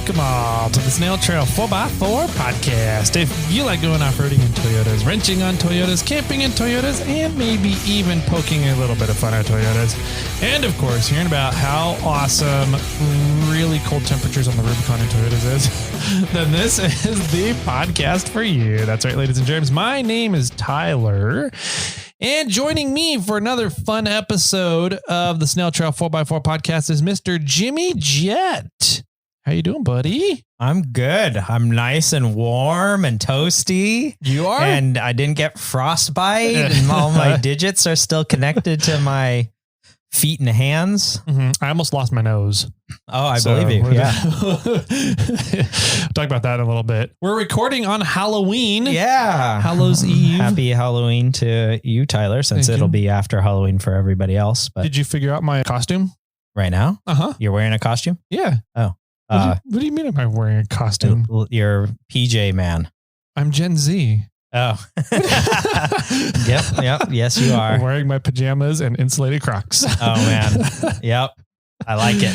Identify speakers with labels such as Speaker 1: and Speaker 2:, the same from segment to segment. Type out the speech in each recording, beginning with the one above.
Speaker 1: Welcome all to the Snail Trail 4x4 podcast. If you like going off-roading in Toyotas, wrenching on Toyotas, camping in Toyotas, and maybe even poking a little bit of fun at Toyotas, and of course, hearing about how awesome really cold temperatures on the Rubicon in Toyotas is, then this is the podcast for you. That's right, ladies and germs. My name is Tyler. And joining me for another fun episode of the Snail Trail 4x4 podcast is Mr. Jimmy Jet. How you doing, buddy?
Speaker 2: I'm good. I'm nice and warm and toasty.
Speaker 1: You are?
Speaker 2: And I didn't get frostbite and all my digits are still connected to my feet and hands.
Speaker 1: Mm-hmm. I almost lost my nose.
Speaker 2: Oh, I believe you. Yeah.
Speaker 1: Talk about that in a little bit. We're recording on Halloween.
Speaker 2: Yeah.
Speaker 1: Hallows Eve.
Speaker 2: Happy Halloween to you, Tyler, since it'll be after Halloween for everybody else. But
Speaker 1: did you figure out my costume?
Speaker 2: Right now?
Speaker 1: Uh-huh.
Speaker 2: You're wearing a costume?
Speaker 1: Yeah.
Speaker 2: Oh.
Speaker 1: What do you mean am I wearing a costume?
Speaker 2: You're PJ man.
Speaker 1: I'm Gen Z.
Speaker 2: Oh. Yep. Yes, you are.
Speaker 1: I'm wearing my pajamas and insulated Crocs.
Speaker 2: Oh, man. Yep. I like it.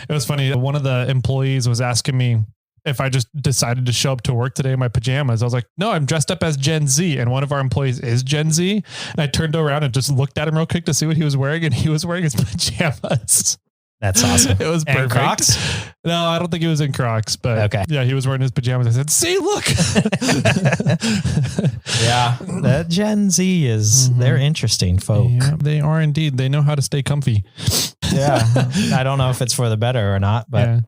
Speaker 1: It was funny. One of the employees was asking me if I just decided to show up to work today in my pajamas. I was like, no, I'm dressed up as Gen Z. And one of our employees is Gen Z. And I turned around and just looked at him real quick to see what he was wearing. And he was wearing his pajamas.
Speaker 2: That's awesome.
Speaker 1: It was perfect.
Speaker 2: And Crocs?
Speaker 1: No, I don't think he was in Crocs, but okay. Yeah, he was wearing his pajamas. I said, see, look.
Speaker 2: Yeah, that Gen Z is, they're interesting folk.
Speaker 1: Yeah, they are indeed. They know how to stay comfy.
Speaker 2: Yeah. I don't know if it's for the better or not, but. Yeah.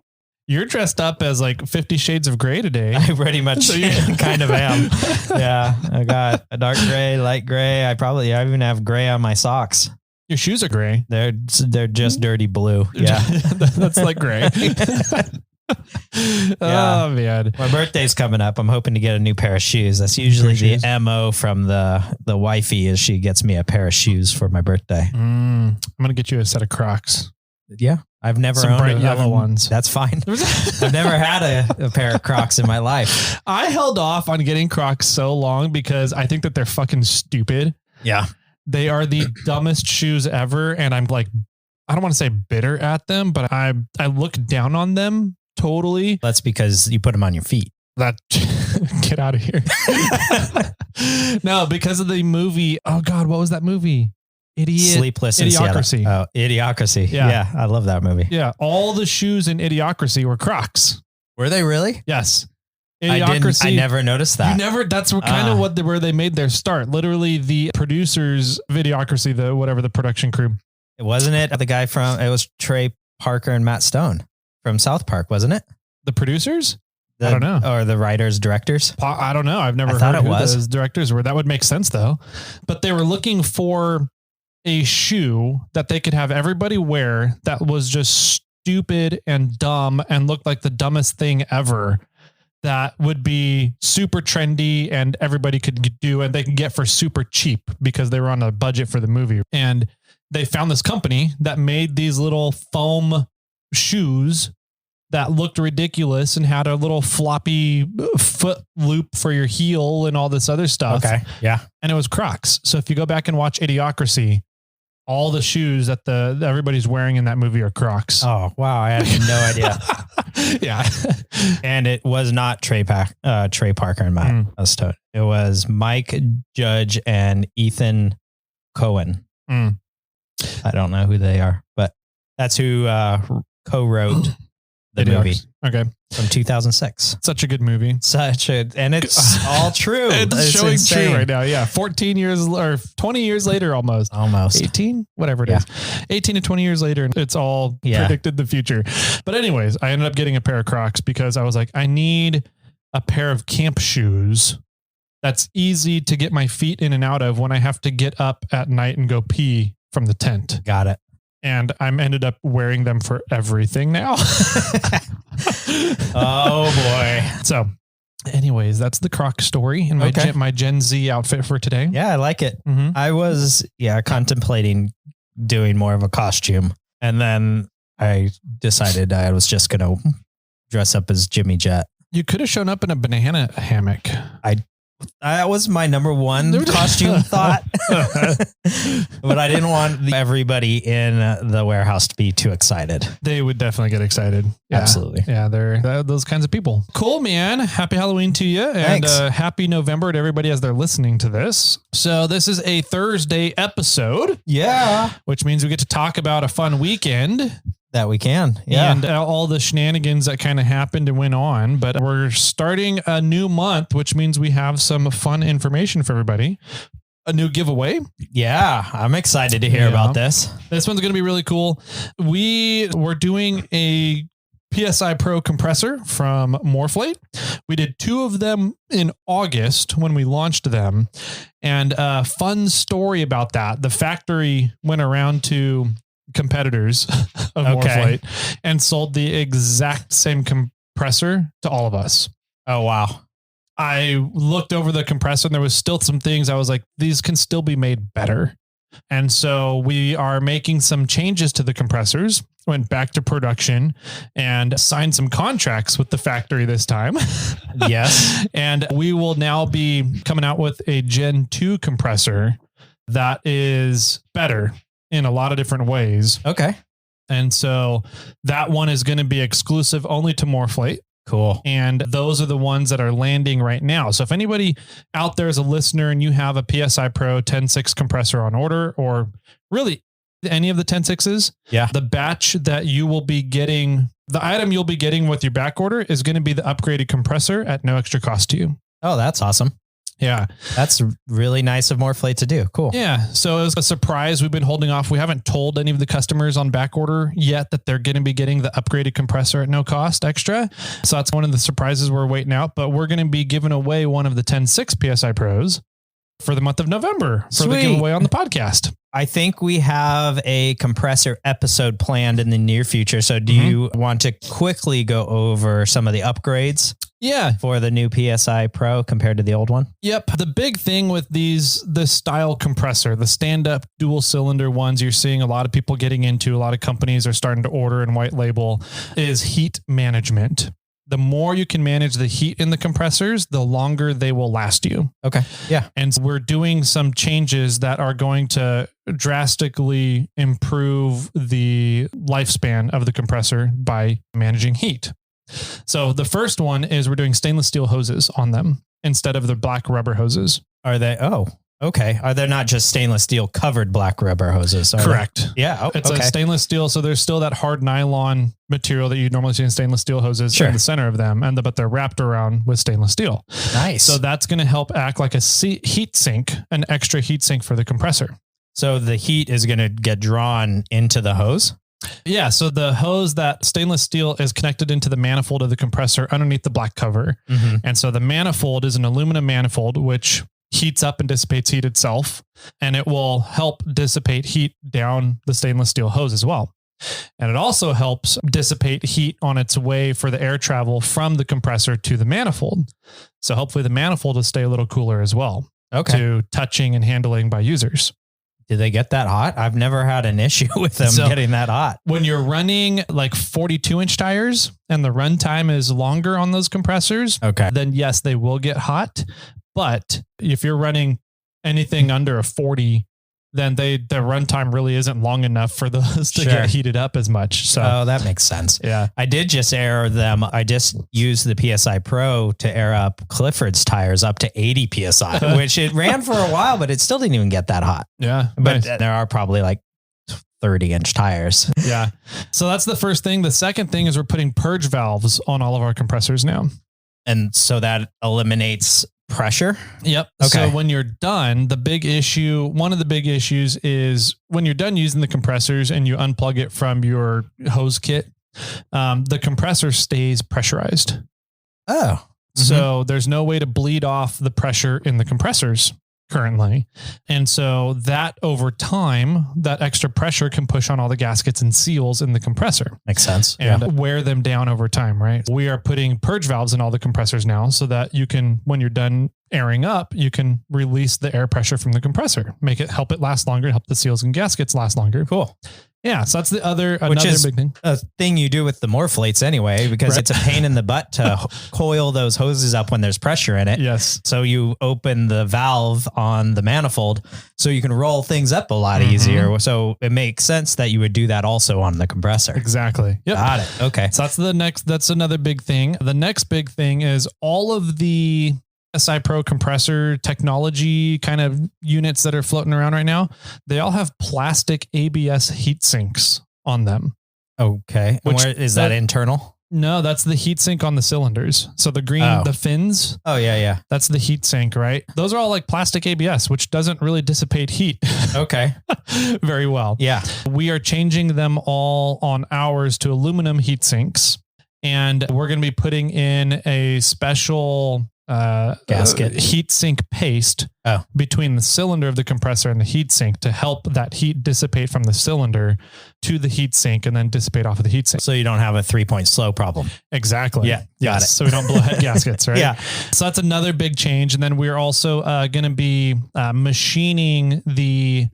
Speaker 1: You're dressed up as like 50 Shades of Gray today.
Speaker 2: I pretty much kind of am. Yeah. I got a dark gray, light gray. I even have gray on my socks.
Speaker 1: Your shoes are gray.
Speaker 2: They're just dirty blue. Yeah.
Speaker 1: That's like gray. Oh, man.
Speaker 2: My birthday's coming up. I'm hoping to get a new pair of shoes. That's usually the MO from the wifey is she gets me a pair of shoes for my birthday.
Speaker 1: I'm going to get you a set of Crocs.
Speaker 2: Yeah. I've never
Speaker 1: owned bright yellow ones.
Speaker 2: That's fine. I've never had a pair of Crocs in my life.
Speaker 1: I held off on getting Crocs so long because I think that they're fucking stupid.
Speaker 2: Yeah.
Speaker 1: They are the dumbest shoes ever. And I'm like, I don't want to say bitter at them, but I look down on them totally.
Speaker 2: That's because you put them on your feet.
Speaker 1: Get out of here. No, because of the movie. Oh God, what was that movie?
Speaker 2: Sleepless in
Speaker 1: Idiocracy.
Speaker 2: Oh, Idiocracy. Yeah. I love that movie.
Speaker 1: Yeah. All the shoes in Idiocracy were Crocs.
Speaker 2: Were they really?
Speaker 1: Yes.
Speaker 2: Idiocracy. I never noticed that.
Speaker 1: That's kind of where they made their start. Literally the producers of Idiocracy, the production crew.
Speaker 2: Wasn't it it was Trey Parker and Matt Stone from South Park, wasn't it?
Speaker 1: The producers? I don't know.
Speaker 2: Or the writers, directors?
Speaker 1: I don't know. I've never heard who those directors were. That would make sense though. But they were looking for a shoe that they could have everybody wear that was just stupid and dumb and looked like the dumbest thing ever. That would be super trendy and everybody could do and they can get for super cheap because they were on a budget for the movie. And they found this company that made these little foam shoes that looked ridiculous and had a little floppy foot loop for your heel and all this other stuff.
Speaker 2: Okay. Yeah.
Speaker 1: And it was Crocs. So if you go back and watch Idiocracy, all the shoes that everybody's wearing in that movie are Crocs.
Speaker 2: Oh, wow. I had no idea.
Speaker 1: Yeah.
Speaker 2: And it was not Trey Parker and Matt Stone. It was Mike Judge and Ethan Cohen. I don't know who they are, but that's who co-wrote the movie.
Speaker 1: Okay.
Speaker 2: From 2006.
Speaker 1: Such a good movie.
Speaker 2: And it's all true.
Speaker 1: It's showing insane. True right now. Yeah. 14 years or 20 years later, almost 18, whatever it is, 18 to 20 years later. And it's all predicted the future. But anyways, I ended up getting a pair of Crocs because I was like, I need a pair of camp shoes that's easy to get my feet in and out of when I have to get up at night and go pee from the tent.
Speaker 2: Got it.
Speaker 1: And I'm ended up wearing them for everything now.
Speaker 2: Oh boy.
Speaker 1: So anyways, that's the Croc story and my Gen Z outfit for today.
Speaker 2: Yeah, I like it. Mm-hmm. I was contemplating doing more of a costume. And then I decided I was just going to dress up as Jimmy Jet.
Speaker 1: You could have shown up in a banana hammock.
Speaker 2: I That was my number one costume thought. But I didn't want everybody in the warehouse to be too excited.
Speaker 1: They would definitely get excited. Yeah.
Speaker 2: Absolutely.
Speaker 1: Yeah, they're those kinds of people. Cool, man. Happy Halloween to you. And happy November to everybody as they're listening to this. So this is a Thursday episode.
Speaker 2: Yeah.
Speaker 1: Which means we get to talk about a fun weekend.
Speaker 2: That we can. Yeah.
Speaker 1: And all the shenanigans that kind of happened and went on. But we're starting a new month, which means we have some fun information for everybody. A new giveaway.
Speaker 2: Yeah. I'm excited to hear about this.
Speaker 1: This one's going to be really cool. We were doing a PSI Pro compressor from Morphlate. We did 2 of them in August when we launched them. And a fun story about that. The factory went around to competitors of Morphlate and sold the exact same compressor to all of us.
Speaker 2: Oh, wow.
Speaker 1: I looked over the compressor and there was still some things I was like, these can still be made better. And so we are making some changes to the compressors, went back to production and signed some contracts with the factory this time.
Speaker 2: Yes.
Speaker 1: And we will now be coming out with a Gen 2 compressor that is better in a lot of different ways.
Speaker 2: Okay.
Speaker 1: And so that one is going to be exclusive only to Morphlate.
Speaker 2: Cool.
Speaker 1: And those are the ones that are landing right now. So if anybody out there is a listener and you have a PSI Pro 10.6 compressor on order, or really any of the 10.6s, the batch that you will be getting, the item you'll be getting with your back order is going to be the upgraded compressor at no extra cost to you.
Speaker 2: Oh, that's awesome.
Speaker 1: Yeah.
Speaker 2: That's really nice of Morphlate to do. Cool.
Speaker 1: Yeah. So it was a surprise. We've been holding off. We haven't told any of the customers on back order yet that they're going to be getting the upgraded compressor at no cost extra. So that's one of the surprises we're waiting out, but we're going to be giving away one of the 10.6 PSI Pros for the month of November for the giveaway on the podcast.
Speaker 2: I think we have a compressor episode planned in the near future. So do you want to quickly go over some of the upgrades?
Speaker 1: Yeah.
Speaker 2: For the new PSI Pro compared to the old one?
Speaker 1: Yep. The big thing with this style compressor, the stand-up dual cylinder ones you're seeing a lot of people getting into, a lot of companies are starting to order and white label, is heat management. The more you can manage the heat in the compressors, the longer they will last you.
Speaker 2: Okay. Yeah.
Speaker 1: And so we're doing some changes that are going to drastically improve the lifespan of the compressor by managing heat. So the first one is we're doing stainless steel hoses on them instead of the black rubber hoses.
Speaker 2: Are they? Oh, okay. Are they not just stainless steel covered black rubber hoses?
Speaker 1: Correct.
Speaker 2: Yeah. Oh,
Speaker 1: it's a stainless steel. So there's still that hard nylon material that you normally see in stainless steel hoses in the center of them. But they're wrapped around with stainless steel.
Speaker 2: Nice.
Speaker 1: So that's going to help act like a heat sink, an extra heat sink for the compressor.
Speaker 2: So the heat is going to get drawn into the hose?
Speaker 1: Yeah. So the hose, that stainless steel is connected into the manifold of the compressor underneath the black cover. And so the manifold is an aluminum manifold, which heats up and dissipates heat itself. And it will help dissipate heat down the stainless steel hose as well. And it also helps dissipate heat on its way for the air travel from the compressor to the manifold. So hopefully the manifold will stay a little cooler as well. To touching and handling by users.
Speaker 2: Do they get that hot? I've never had an issue with them getting that hot.
Speaker 1: When you're running like 42-inch tires and the run time is longer on those compressors, then yes, they will get hot. But if you're running anything under a 40, then the runtime really isn't long enough for those to get heated up as much. So
Speaker 2: that makes sense.
Speaker 1: Yeah.
Speaker 2: I did just air them. I just used the PSI Pro to air up Clifford's tires up to 80 PSI, which it ran for a while, but it still didn't even get that hot.
Speaker 1: Yeah.
Speaker 2: But there are probably like 30-inch tires.
Speaker 1: Yeah. So that's the first thing. The second thing is we're putting purge valves on all of our compressors now.
Speaker 2: And so that eliminates pressure.
Speaker 1: Yep. So when you're done, one of the big issues is when you're done using the compressors and you unplug it from your hose kit, the compressor stays pressurized.
Speaker 2: Oh.
Speaker 1: So there's no way to bleed off the pressure in the compressors currently. And so that over time, that extra pressure can push on all the gaskets and seals in the compressor.
Speaker 2: Makes sense.
Speaker 1: And wear them down over time, right? We are putting purge valves in all the compressors now so that you can, when you're done airing up, you can release the air pressure from the compressor, help it last longer, help the seals and gaskets last longer.
Speaker 2: Cool.
Speaker 1: Yeah, so that's another big thing.
Speaker 2: A thing you do with the Morphlates anyway, because it's a pain in the butt to coil those hoses up when there's pressure in it.
Speaker 1: Yes.
Speaker 2: So you open the valve on the manifold so you can roll things up a lot easier. So it makes sense that you would do that also on the compressor.
Speaker 1: Exactly. Yep.
Speaker 2: Got it. Okay.
Speaker 1: So that's another big thing. The next big thing is all of the SI Pro compressor technology kind of units that are floating around right now. They all have plastic ABS heat sinks on them.
Speaker 2: Okay. Where is that internal?
Speaker 1: No, that's the heat sink on the cylinders. So the green, the fins.
Speaker 2: Oh yeah.
Speaker 1: That's the heat sink, right? Those are all like plastic ABS, which doesn't really dissipate heat.
Speaker 2: Okay.
Speaker 1: Very well.
Speaker 2: Yeah.
Speaker 1: We are changing them all on ours to aluminum heat sinks. And we're going to be putting in a special
Speaker 2: gasket
Speaker 1: heat sink paste between the cylinder of the compressor and the heat sink to help that heat dissipate from the cylinder to the heat sink and then dissipate off of the heat sink.
Speaker 2: So you don't have a 3-point slow problem.
Speaker 1: Exactly.
Speaker 2: Yeah. Got it.
Speaker 1: So we don't blow head gaskets, right?
Speaker 2: Yeah.
Speaker 1: So that's another big change. And then we're also going to be machining the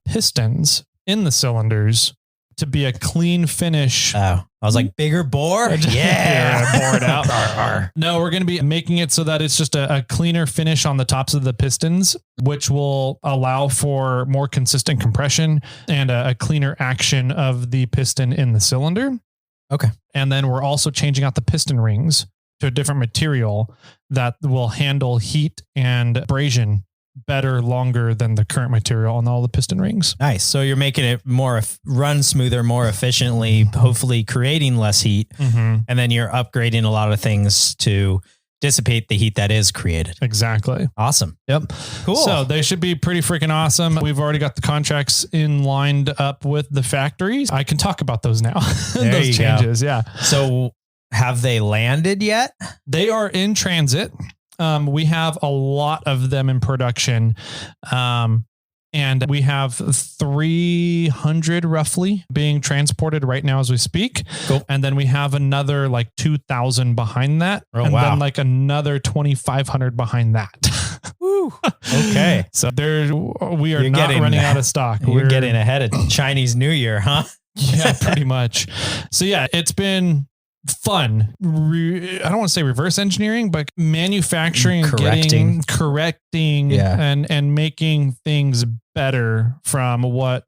Speaker 1: pistons in the cylinders to be a clean finish.
Speaker 2: Oh, I was like, bigger bore? Yeah.
Speaker 1: Bore it out. No, we're going to be making it so that it's just a cleaner finish on the tops of the pistons, which will allow for more consistent compression and a cleaner action of the piston in the cylinder.
Speaker 2: Okay.
Speaker 1: And then we're also changing out the piston rings to a different material that will handle heat and abrasion better, longer than the current material on all the piston rings.
Speaker 2: Nice. So you're making it run smoother, more efficiently, hopefully creating less heat. And then you're upgrading a lot of things to dissipate the heat that is created.
Speaker 1: Exactly.
Speaker 2: Awesome.
Speaker 1: Yep.
Speaker 2: Cool.
Speaker 1: So they should be pretty freaking awesome. We've already got the contracts lined up with the factories. I can talk about those now. Those changes. Go. Yeah.
Speaker 2: So have they landed yet?
Speaker 1: They are in transit. We have a lot of them in production. And we have 300 roughly being transported right now as we speak.
Speaker 2: Cool.
Speaker 1: And then we have another like 2,000 behind that.
Speaker 2: Oh,
Speaker 1: and
Speaker 2: wow.
Speaker 1: then like another 2,500 behind that.
Speaker 2: Woo. Okay.
Speaker 1: So we are not running out of stock.
Speaker 2: We're getting ahead of Chinese New Year, huh?
Speaker 1: Yeah, pretty much. So yeah, it's been fun. I don't want to say reverse engineering, but manufacturing, correcting and making things better from what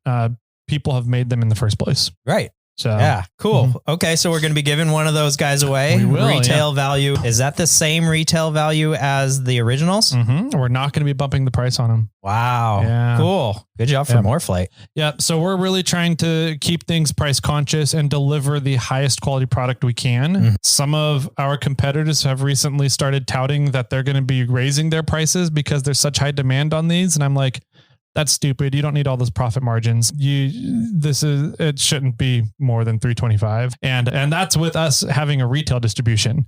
Speaker 1: people have made them in the first place.
Speaker 2: Right.
Speaker 1: So
Speaker 2: yeah, cool. Okay. So we're going to be giving one of those guys away.
Speaker 1: We will,
Speaker 2: retail value. Is that the same retail value as the originals?
Speaker 1: We're not going to be bumping the price on them.
Speaker 2: Wow.
Speaker 1: Yeah.
Speaker 2: Cool. Good job for Morphlate.
Speaker 1: Yeah. So we're really trying to keep things price conscious and deliver the highest quality product we can. Some of our competitors have recently started touting that they're going to be raising their prices because there's such high demand on these. And I'm like, that's stupid. You don't need all those profit margins. It shouldn't be more than $325. And that's with us having a retail distribution.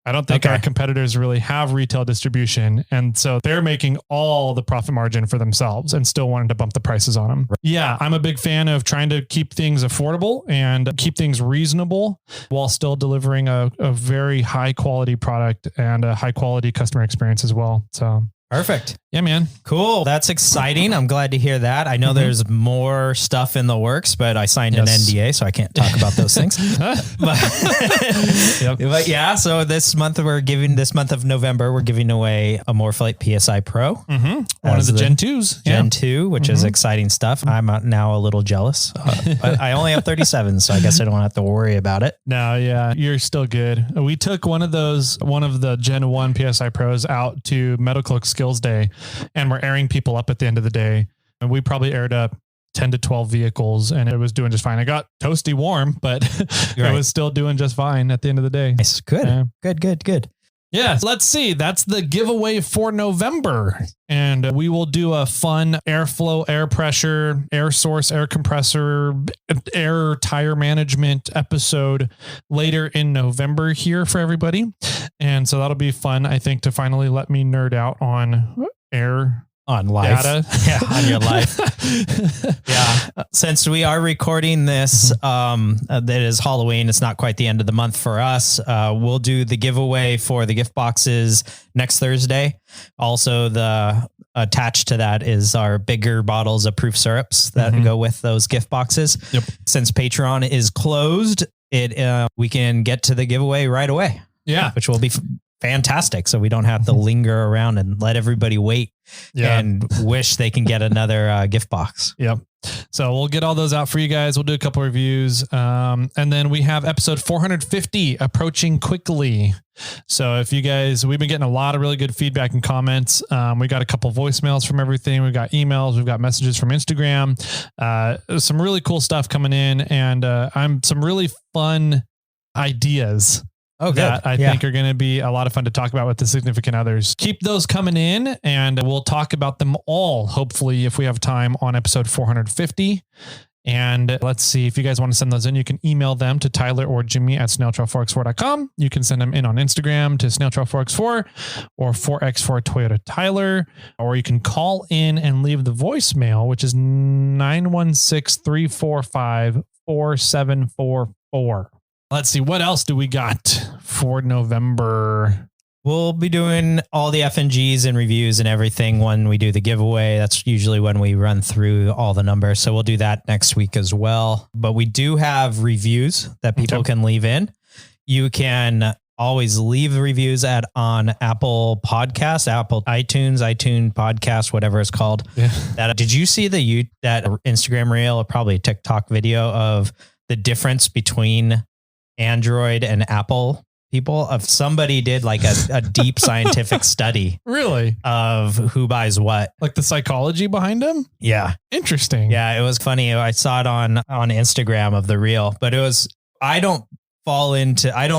Speaker 1: I don't think our competitors really have retail distribution. And so they're making all the profit margin for themselves and still wanting to bump the prices on them. Yeah. I'm a big fan of trying to keep things affordable and keep things reasonable while still delivering a very high quality product and a high quality customer experience as well. So
Speaker 2: perfect.
Speaker 1: Yeah, man.
Speaker 2: Cool. That's exciting. I'm glad to hear that. I know there's more stuff in the works, but I signed an NDA, so I can't talk about those things. But yeah, so this month of November, we're giving away a Morphlate PSI Pro.
Speaker 1: One of the Gen 2s.
Speaker 2: Gen 2, which is exciting stuff. I'm now a little jealous. But I only have 37, so I guess I don't have to worry about it.
Speaker 1: No, yeah, you're still good. We took one of the Gen 1 PSI Pros out to Medical Skills Day, and we're airing people up at the end of the day. And we probably aired up 10 to 12 vehicles and it was doing just fine. I got toasty warm, but it was still doing just fine at the end of the day.
Speaker 2: Nice. Good. Yeah. Good.
Speaker 1: Yeah. Let's see. That's the giveaway for November. And we will do a fun airflow, air pressure, air source, air compressor, air tire management episode later in November here for everybody. And so that'll be fun, I think, to finally let me nerd out on air
Speaker 2: on life
Speaker 1: data.
Speaker 2: Yeah, on your life. Yeah. Since we are recording this, that is Halloween. It's not quite the end of the month for us. We'll do the giveaway for the gift boxes next Thursday. Also the attached to that is our bigger bottles of proof syrups that go with those gift boxes.
Speaker 1: Yep.
Speaker 2: Since Patreon is closed, we can get to the giveaway right away.
Speaker 1: Yeah.
Speaker 2: Which will be fantastic. So we don't have to linger around and let everybody wait and wish they can get another gift box.
Speaker 1: Yep. So we'll get all those out for you guys. We'll do a couple reviews. And then we have episode 450 approaching quickly. So if you guys, we've been getting a lot of really good feedback and comments. We got a couple voicemails from everything. We've got emails. We've got messages from Instagram. Some really cool stuff coming in, and some really fun ideas that I think are going to be a lot of fun to talk about with the significant others. Keep those coming in, and we'll talk about them all, hopefully, if we have time, on episode 450. And let's see, if you guys want to send those in, you can email them to Tyler or Jimmy at snailtrail4x4.com. You can send them in on Instagram to snailtrail4x4 or 4x4 Toyota Tyler, or you can call in and leave the voicemail, which is 916-345-4744. Let's see, what else do we got for November?
Speaker 2: We'll be doing all the FNGs and reviews and everything when we do the giveaway. That's usually when we run through all the numbers. So we'll do that next week as well. But we do have reviews that people can leave in. You can always leave reviews on Apple Podcasts, Apple iTunes Podcast, whatever it's called. Yeah. Did you see that Instagram reel, or probably a TikTok video of the difference between Android and Apple people? Of somebody did like a deep scientific study
Speaker 1: really
Speaker 2: of who buys what,
Speaker 1: like the psychology behind them.
Speaker 2: Yeah.
Speaker 1: Interesting.
Speaker 2: Yeah. It was funny. I saw it on Instagram of the reel, but I don't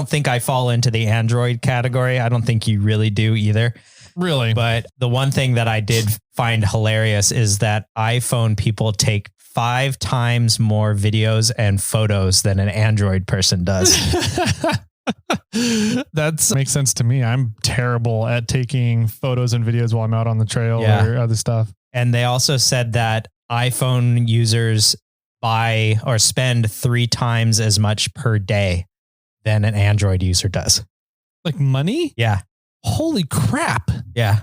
Speaker 2: think I fall into the Android category. I don't think you really do either.
Speaker 1: Really?
Speaker 2: But the one thing that I did find hilarious is that iPhone people take 5 times more videos and photos than an Android person does.
Speaker 1: That makes sense to me. I'm terrible at taking photos and videos while I'm out on the trail or other stuff.
Speaker 2: And they also said that iPhone users buy or spend 3 times as much per day than an Android user does.
Speaker 1: Like money?
Speaker 2: Yeah.
Speaker 1: Holy crap.
Speaker 2: Yeah.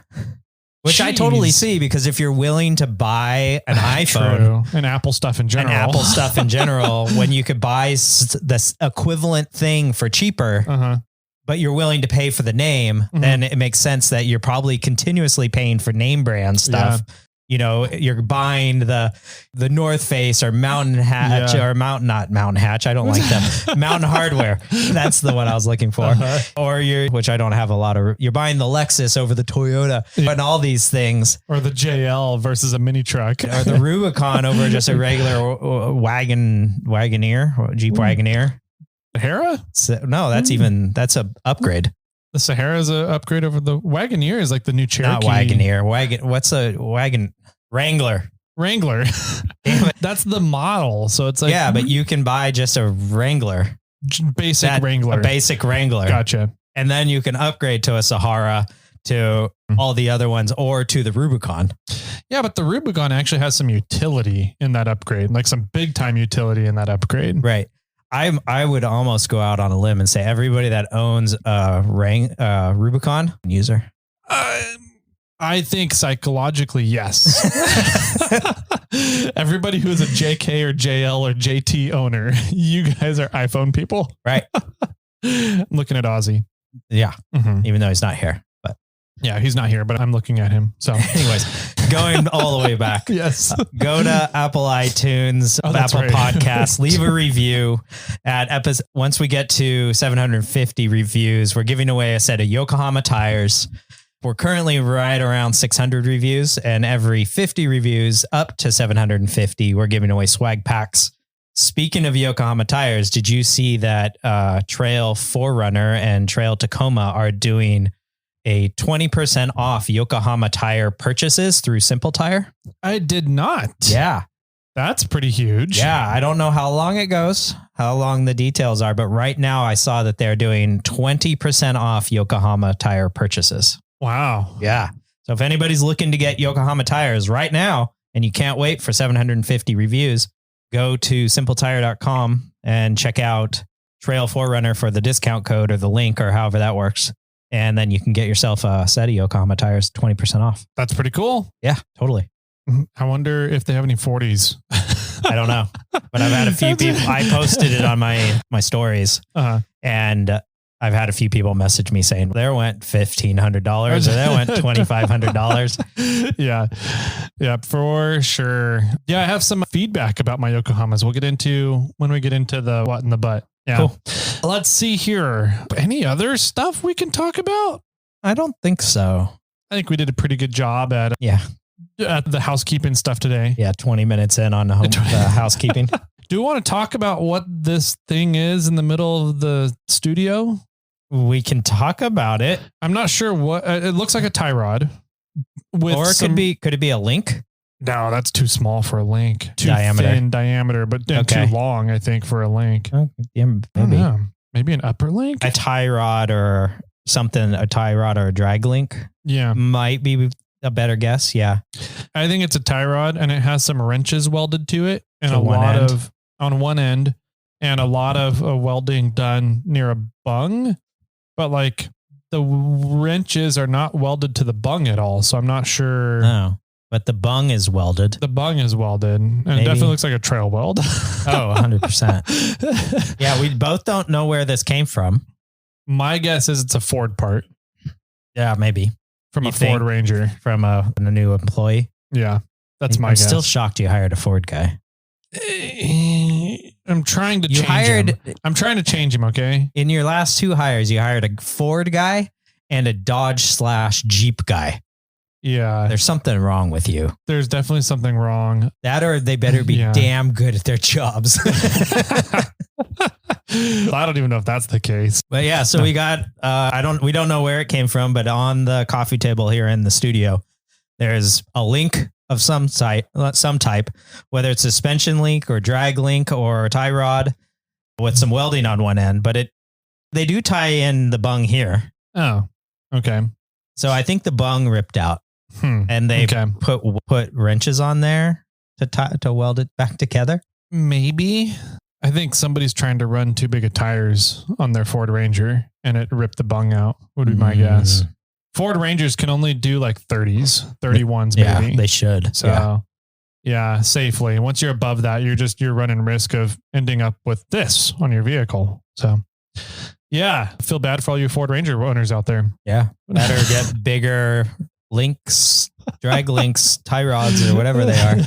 Speaker 2: Which I totally see, because if you're willing to buy an iPhone
Speaker 1: and Apple stuff in general,
Speaker 2: when you could buy this equivalent thing for cheaper, but you're willing to pay for the name, then it makes sense that you're probably continuously paying for name brand stuff. Yeah. You know, you're buying the North Face or Mountain Hatch or not Mountain Hatch. I don't like them. Mountain Hardware. That's the one I was looking for. Or which I don't have a lot of. You're buying the Lexus over the Toyota and all these things.
Speaker 1: Or the JL versus a mini truck.
Speaker 2: Or the Rubicon over just a regular Wagoneer, Jeep Wagoneer.
Speaker 1: Sahara?
Speaker 2: No, that's a upgrade.
Speaker 1: The Sahara is an upgrade over the Wagoneer. Is like the new Cherokee.
Speaker 2: Not Wagoneer. What's a wagon? Wrangler.
Speaker 1: Damn it. That's the model. So it's like,
Speaker 2: yeah, but you can buy just a Wrangler.
Speaker 1: Wrangler.
Speaker 2: A basic Wrangler.
Speaker 1: Gotcha.
Speaker 2: And then you can upgrade to a Sahara, to all the other ones, or to the Rubicon.
Speaker 1: Yeah, but the Rubicon actually has some utility in that upgrade, like some big time utility in that upgrade.
Speaker 2: Right. I would almost go out on a limb and say everybody that owns a Rubicon user.
Speaker 1: I think psychologically, yes. Everybody who is a JK or JL or JT owner, you guys are iPhone people.
Speaker 2: Right.
Speaker 1: I'm looking at Ozzy.
Speaker 2: Yeah. Even though he's not here. But
Speaker 1: yeah, he's not here, but I'm looking at him. So
Speaker 2: anyways, going all the way back.
Speaker 1: Yes.
Speaker 2: Go to Apple iTunes, Apple Podcasts, leave a review once we get to 750 reviews, we're giving away a set of Yokohama tires. We're currently right around 600 reviews, and every 50 reviews up to 750, we're giving away swag packs. Speaking of Yokohama tires, did you see that Trail 4Runner and Trail Tacoma are doing a 20% off Yokohama tire purchases through Simple Tire?
Speaker 1: I did not.
Speaker 2: Yeah.
Speaker 1: That's pretty huge.
Speaker 2: Yeah. I don't know how long it goes, how long the details are, but right now I saw that they're doing 20% off Yokohama tire purchases.
Speaker 1: Wow.
Speaker 2: Yeah. So if anybody's looking to get Yokohama tires right now and you can't wait for 750 reviews, go to simpletire.com and check out Trail 4Runner for the discount code or the link or however that works. And then you can get yourself a set of Yokohama tires, 20% off.
Speaker 1: That's pretty cool.
Speaker 2: Yeah, totally.
Speaker 1: I wonder if they have any 40s.
Speaker 2: I don't know, but I've had a few people. I posted it on my stories, and I've had a few people message me saying there went $1,500 or there went $2,500.
Speaker 1: Yeah, for sure. Yeah, I have some feedback about my Yokohamas. We'll get into when we get into the what in the butt. Yeah. Cool. Let's see here. Any other stuff we can talk about?
Speaker 2: I don't think so.
Speaker 1: I think we did a pretty good job at the housekeeping stuff today.
Speaker 2: Yeah, 20 minutes in on the housekeeping.
Speaker 1: Do you want to talk about what this thing is in the middle of the studio?
Speaker 2: We can talk about it.
Speaker 1: I'm not sure what it looks like. A tie rod,
Speaker 2: or could it be a link?
Speaker 1: No, that's too small for a link. Too
Speaker 2: diameter.
Speaker 1: thin diameter, but too long, I think, for a link.
Speaker 2: Yeah,
Speaker 1: maybe an upper link,
Speaker 2: a tie rod or something. A tie rod or a drag link.
Speaker 1: Yeah,
Speaker 2: might be a better guess. Yeah,
Speaker 1: I think it's a tie rod, and it has some wrenches welded to it, and on one end, and a lot of welding done near a bung. But like the wrenches are not welded to the bung at all. So I'm not sure.
Speaker 2: No, but the bung is welded.
Speaker 1: The bung is welded. And it definitely looks like a trail weld.
Speaker 2: 100%. Yeah. We both don't know where this came from.
Speaker 1: My guess is it's a Ford part.
Speaker 2: Yeah, maybe.
Speaker 1: From a Ford Ranger.
Speaker 2: From a new employee.
Speaker 1: Yeah. That's my guess.
Speaker 2: I'm still shocked you hired a Ford guy.
Speaker 1: I'm trying to change him. I'm trying to change him. Okay.
Speaker 2: In your last 2 hires, you hired a Ford guy and a Dodge/Jeep guy.
Speaker 1: Yeah.
Speaker 2: There's something wrong with you.
Speaker 1: There's definitely something wrong.
Speaker 2: That or they better be damn good at their jobs.
Speaker 1: I don't even know if that's the case.
Speaker 2: But yeah, so we got, we don't know where it came from, but on the coffee table here in the studio, there's a link of some type, whether it's a suspension link or drag link or a tie rod with some welding on one end, but they do tie in the bung here.
Speaker 1: Oh, okay.
Speaker 2: So I think the bung ripped out and they put wrenches on there to weld it back together.
Speaker 1: Maybe. I think somebody's trying to run too big of tires on their Ford Ranger and it ripped the bung out, would be my guess. Ford Rangers can only do like 30s, 31s, maybe.
Speaker 2: Yeah, they should.
Speaker 1: So yeah, safely. Once you're above that, you're running risk of ending up with this on your vehicle. So yeah, feel bad for all you Ford Ranger owners out there.
Speaker 2: Yeah. Better get bigger links, drag links, tie rods, or whatever they are.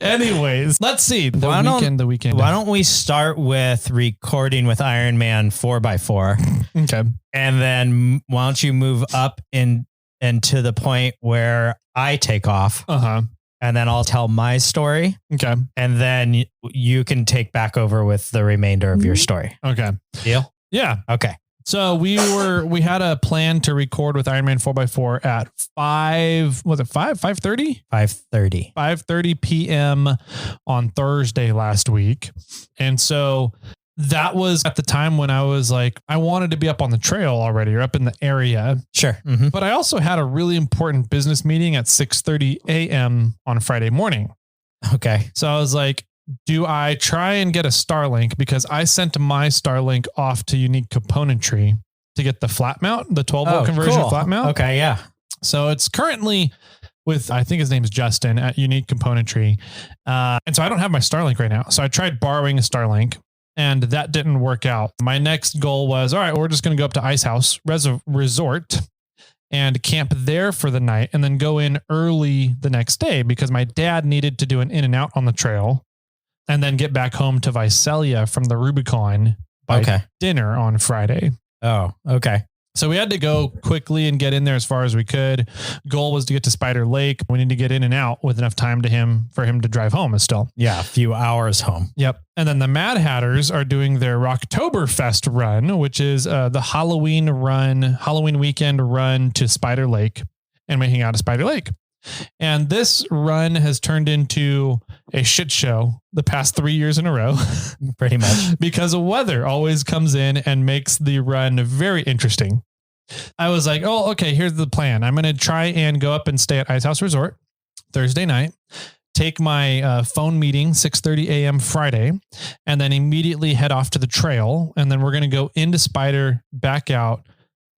Speaker 1: Anyways, let's see. The weekend.
Speaker 2: Why don't we start with recording with Iron Man 4x4?
Speaker 1: Okay.
Speaker 2: And then why don't you move up and to the point where I take off? And then I'll tell my story.
Speaker 1: Okay.
Speaker 2: And then you can take back over with the remainder of your story.
Speaker 1: Okay.
Speaker 2: Deal?
Speaker 1: Yeah.
Speaker 2: Okay.
Speaker 1: So we had a plan to record with Iron Man 4x4 at 5:30? 5:30 p.m. on Thursday last week. And so that was at the time when I was like, I wanted to be up on the trail already or up in the area.
Speaker 2: Sure.
Speaker 1: But I also had a really important business meeting at 6:30 a.m. on Friday morning.
Speaker 2: Okay.
Speaker 1: So I was like, do I try and get a Starlink? Because I sent my Starlink off to Unique Componentry to get the flat mount, the 12 volt conversion flat mount.
Speaker 2: Okay. Yeah.
Speaker 1: So it's currently with, I think his name's Justin at Unique Componentry. And so I don't have my Starlink right now. So I tried borrowing a Starlink and that didn't work out. My next goal was, all right, we're just going to go up to Ice House Resort and camp there for the night and then go in early the next day because my dad needed to do an in and out on the trail. And then get back home to Visalia from the Rubicon by dinner on Friday.
Speaker 2: Oh, okay.
Speaker 1: So we had to go quickly and get in there as far as we could. Goal was to get to Spider Lake. We need to get in and out with enough time for him to drive home still.
Speaker 2: Yeah, a few hours home.
Speaker 1: Yep. And then the Mad Hatters are doing their Octoberfest run, which is the Halloween weekend run to Spider Lake and making out of Spider Lake. And this run has turned into a shit show the past 3 years in a row.
Speaker 2: Pretty much.
Speaker 1: Because weather always comes in and makes the run very interesting. I was like, oh, okay, here's the plan. I'm going to try and go up and stay at Ice House Resort Thursday night, take my phone meeting 6:30 a.m. Friday, and then immediately head off to the trail. And then we're going to go into Spider, back out,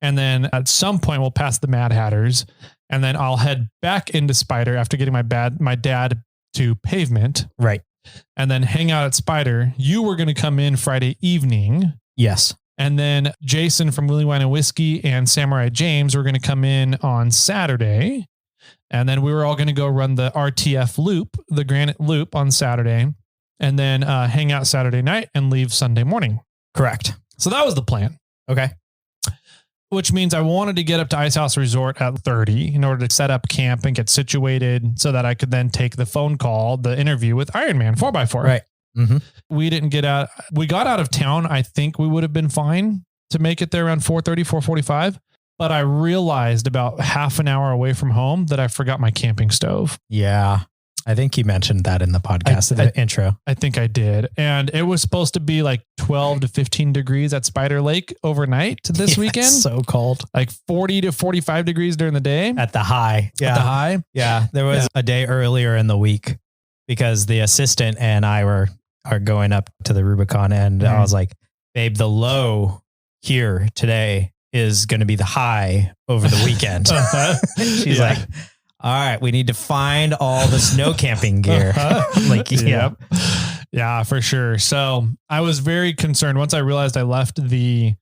Speaker 1: And then at some point we'll pass the Mad Hatters, and then I'll head back into Spider after getting my dad to Pavement.
Speaker 2: Right.
Speaker 1: And then hang out at Spider. You were going to come in Friday evening.
Speaker 2: Yes.
Speaker 1: And then Jason from Willie Wine and Whiskey and Samurai James were going to come in on Saturday. And then we were all going to go run the RTF loop, the Granite Loop on Saturday, and then hang out Saturday night and leave Sunday morning.
Speaker 2: Correct.
Speaker 1: So that was the plan.
Speaker 2: Okay.
Speaker 1: Which means I wanted to get up to Ice House Resort at 30 in order to set up camp and get situated so that I could then take the phone call, the interview with Ironman 4x4.
Speaker 2: Right. Mm-hmm.
Speaker 1: We didn't get out. We got out of town. I think we would have been fine to make it there around 4:30, 4:45. But I realized about half an hour away from home that I forgot my camping stove.
Speaker 2: Yeah. I think you mentioned that in the podcast, the intro.
Speaker 1: I think I did. And it was supposed to be like 12 to 15 degrees at Spider Lake overnight this weekend.
Speaker 2: So cold.
Speaker 1: Like 40 to 45 degrees during the day.
Speaker 2: At the high. Yeah.
Speaker 1: At the high.
Speaker 2: Yeah. There was a day earlier in the week because the assistant and I are going up to the Rubicon, and I was like, babe, the low here today is going to be the high over the weekend. She's like, all right, we need to find all the snow camping gear. Like,
Speaker 1: yeah, for sure. So I was very concerned once I realized I left the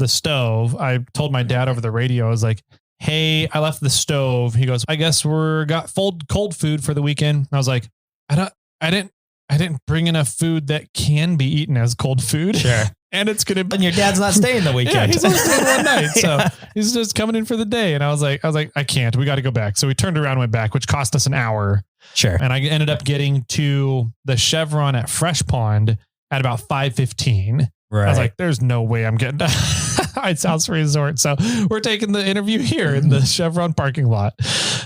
Speaker 1: stove. I told my dad over the radio, I was like, hey, I left the stove. He goes, I guess got cold food for the weekend. And I was like, I didn't bring enough food that can be eaten as cold food.
Speaker 2: Sure.
Speaker 1: And it's going to
Speaker 2: And your dad's not staying the weekend.
Speaker 1: Yeah, he's only staying one night. So he's just coming in for the day. And I was like, I can't, we got to go back. So we turned around and went back, which cost us an hour.
Speaker 2: Sure.
Speaker 1: And I ended up getting to the Chevron at Fresh Pond at about 5:15.
Speaker 2: Right.
Speaker 1: I was like, there's no way I'm getting to Ice House Resort. So we're taking the interview here in the Chevron parking lot.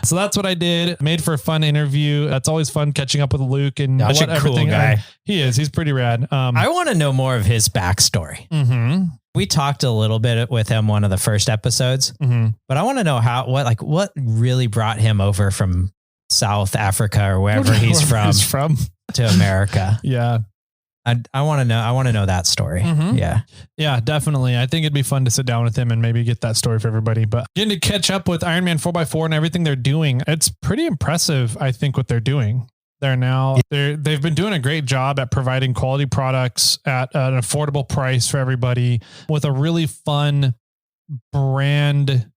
Speaker 1: So that's what I did. Made for a fun interview. That's always fun catching up with Luke and
Speaker 2: such a cool guy.
Speaker 1: He is. He's pretty rad.
Speaker 2: I want to know more of his backstory.
Speaker 1: Mm-hmm.
Speaker 2: We talked a little bit with him one of the first episodes, but I want to know what really brought him over from South Africa or wherever he's from to America.
Speaker 1: Yeah.
Speaker 2: I want to know that story.
Speaker 1: Mm-hmm.
Speaker 2: Yeah.
Speaker 1: Yeah, definitely. I think it'd be fun to sit down with him and maybe get that story for everybody, but getting to catch up with Ironman 4x4 and everything they're doing. It's pretty impressive. I think what they're doing. They've been doing a great job at providing quality products at an affordable price for everybody with a really fun brand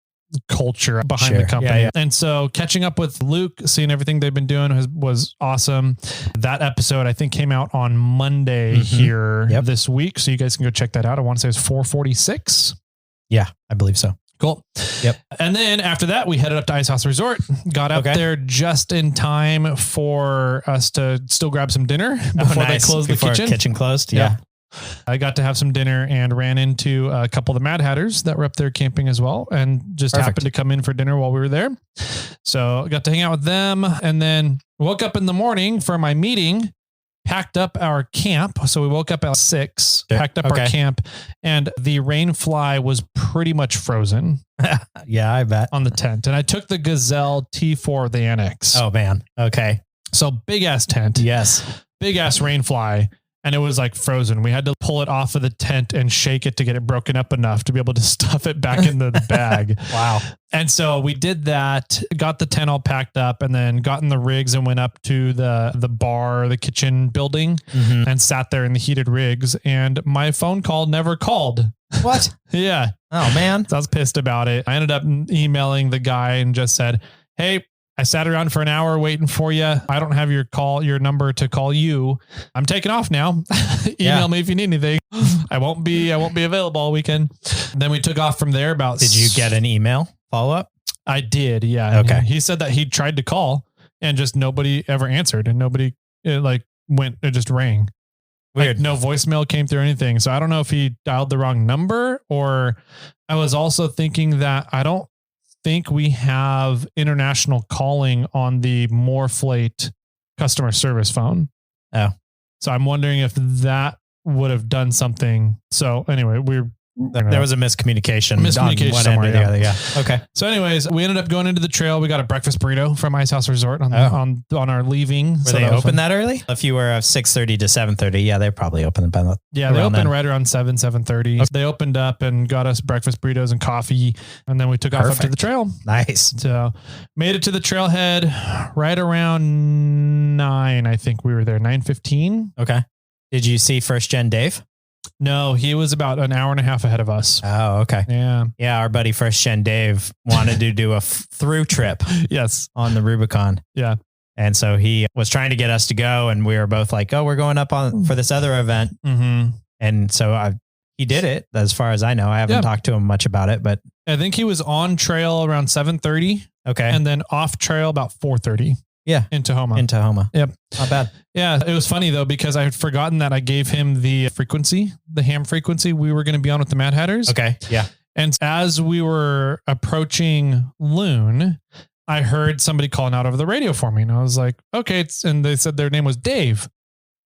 Speaker 1: culture behind the company. And so catching up with Luke, seeing everything they've been doing was awesome. That episode I think came out on Monday here this week. So you guys can go check that out. I want to say it's 446.
Speaker 2: Yeah, I believe so.
Speaker 1: Cool.
Speaker 2: Yep.
Speaker 1: And then after that, we headed up to Ice House Resort, got up there just in time for us to still grab some dinner before they closed the kitchen.
Speaker 2: Kitchen closed. Yeah.
Speaker 1: I got to have some dinner and ran into a couple of the Mad Hatters that were up there camping as well, and just happened to come in for dinner while we were there. So I got to hang out with them, and then woke up in the morning for my meeting, packed up our camp. So we woke up at 6, packed up our camp, and the rain fly was pretty much frozen.
Speaker 2: Yeah, I bet.
Speaker 1: On the tent. And I took the Gazelle T4 of the Annex.
Speaker 2: Oh man. Okay.
Speaker 1: So big ass tent.
Speaker 2: Yes.
Speaker 1: Big ass rain fly. And it was like frozen. We had to pull it off of the tent and shake it to get it broken up enough to be able to stuff it back into the bag.
Speaker 2: Wow.
Speaker 1: And so we did that, got the tent all packed up, and then got in the rigs and went up to the bar, the kitchen building, and sat there in the heated rigs. And my phone call never called.
Speaker 2: What?
Speaker 1: Yeah.
Speaker 2: Oh man.
Speaker 1: So I was pissed about it. I ended up emailing the guy and just said, hey, I sat around for an hour waiting for you. I don't have your number to call you. I'm taking off now. Email me if you need anything. I won't be available all weekend. Then we took off from there.
Speaker 2: Did you get an email follow up?
Speaker 1: I did. Yeah.
Speaker 2: Okay.
Speaker 1: He said that he tried to call and just nobody ever answered, and it just rang. Weird. Like no voicemail came through or anything. So I don't know if he dialed the wrong number, or I was also thinking that I don't think we have international calling on the Moreflate customer service phone.
Speaker 2: Oh,
Speaker 1: so I'm wondering if that would have done something. So anyway,
Speaker 2: There was a miscommunication.
Speaker 1: Miscommunication
Speaker 2: on one
Speaker 1: somewhere,
Speaker 2: end or the other. Yeah. Okay.
Speaker 1: So anyways, we ended up going into the trail. We got a breakfast burrito from Ice House Resort on our leaving.
Speaker 2: Were they open that early? If you were 6:30 to 7:30, yeah, they're probably open.
Speaker 1: They opened right around 7:30. Okay. They opened up and got us breakfast burritos and coffee. And then we took off up to the trail.
Speaker 2: Nice.
Speaker 1: So made it to the trailhead right around 9. I think we were there, 9:15.
Speaker 2: Okay. Did you see First Gen Dave?
Speaker 1: No, he was about an hour and a half ahead of us.
Speaker 2: Oh, okay.
Speaker 1: Yeah.
Speaker 2: Yeah. Our buddy First Gen Dave wanted to do a through trip.
Speaker 1: Yes.
Speaker 2: On the Rubicon.
Speaker 1: Yeah.
Speaker 2: And so he was trying to get us to go, and we were both like, oh, we're going up for this other event.
Speaker 1: Mm-hmm.
Speaker 2: And so he did it as far as I know. I haven't talked to him much about it, but
Speaker 1: I think he was on trail around 7:30.
Speaker 2: Okay.
Speaker 1: And then off trail about 4:30.
Speaker 2: Yeah.
Speaker 1: In Tahoma.
Speaker 2: Yep. Not bad.
Speaker 1: Yeah. It was funny though, because I had forgotten that I gave him the frequency, the ham frequency we were going to be on with the Mad Hatters.
Speaker 2: Okay. Yeah.
Speaker 1: And as we were approaching Loon, I heard somebody calling out over the radio for me. And I was like, okay. And they said their name was Dave.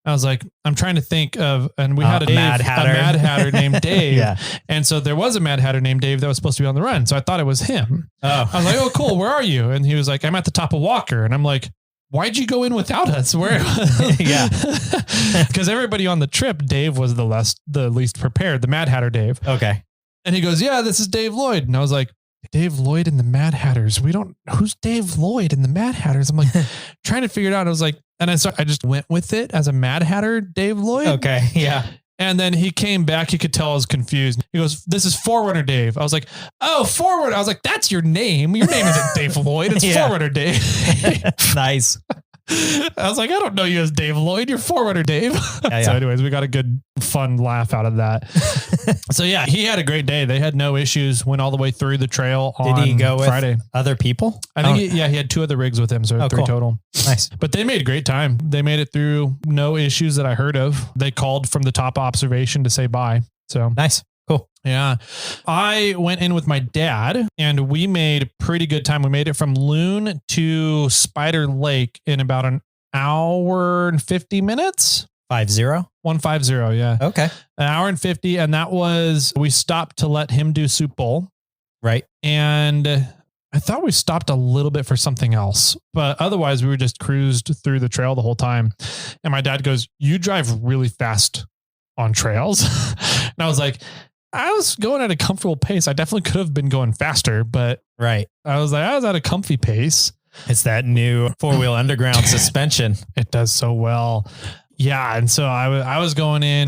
Speaker 1: I was like, I'm trying to think of, and we had a Mad Hatter named Dave.
Speaker 2: Yeah.
Speaker 1: And so there was a Mad Hatter named Dave that was supposed to be on the run. So I thought it was him. Oh. I was like, oh, cool. Where are you? And he was like, I'm at the top of Walker. And I'm like, why'd you go in without us? Where?
Speaker 2: Yeah.
Speaker 1: Because everybody on the trip, Dave was the least prepared, the Mad Hatter Dave.
Speaker 2: Okay.
Speaker 1: And he goes, yeah, this is Dave Lloyd. And I was like, Dave Lloyd and the Mad Hatters. Who's Dave Lloyd and the Mad Hatters? I'm like trying to figure it out. I was like, and I just went with it as a Mad Hatter, Dave Lloyd.
Speaker 2: Okay. Yeah.
Speaker 1: And then he came back. He could tell I was confused. He goes, this is Forerunner Dave. I was like, oh, Forerunner. I was like, that's your name. Your name isn't Dave Lloyd. It's Forerunner Dave.
Speaker 2: Nice.
Speaker 1: I was like, I don't know you as Dave Lloyd. You're Forerunner Dave. Yeah. So anyways, we got a good fun laugh out of that. So yeah, he had a great day. They had no issues. Went all the way through the trail on Friday. Did he go with
Speaker 2: other people?
Speaker 1: I think he had 2 other rigs with him. So 3 total.
Speaker 2: Nice.
Speaker 1: But they made a great time. They made it through no issues that I heard of. They called from the top observation to say bye. So
Speaker 2: nice. Cool.
Speaker 1: Yeah. I went in with my dad and we made pretty good time. We made it from Loon to Spider Lake in about an hour and 50 minutes.
Speaker 2: 50?
Speaker 1: 150. Yeah.
Speaker 2: Okay.
Speaker 1: An hour and 50. And that was, we stopped to let him do Soup Bowl.
Speaker 2: Right.
Speaker 1: And I thought we stopped a little bit for something else, but otherwise we were just cruised through the trail the whole time. And my dad goes, you drive really fast on trails. And I was like, I was going at a comfortable pace. I definitely could have been going faster, but
Speaker 2: right.
Speaker 1: I was at a comfy pace.
Speaker 2: It's that new 4-wheel underground suspension.
Speaker 1: It does so well. Yeah. And so I was going in,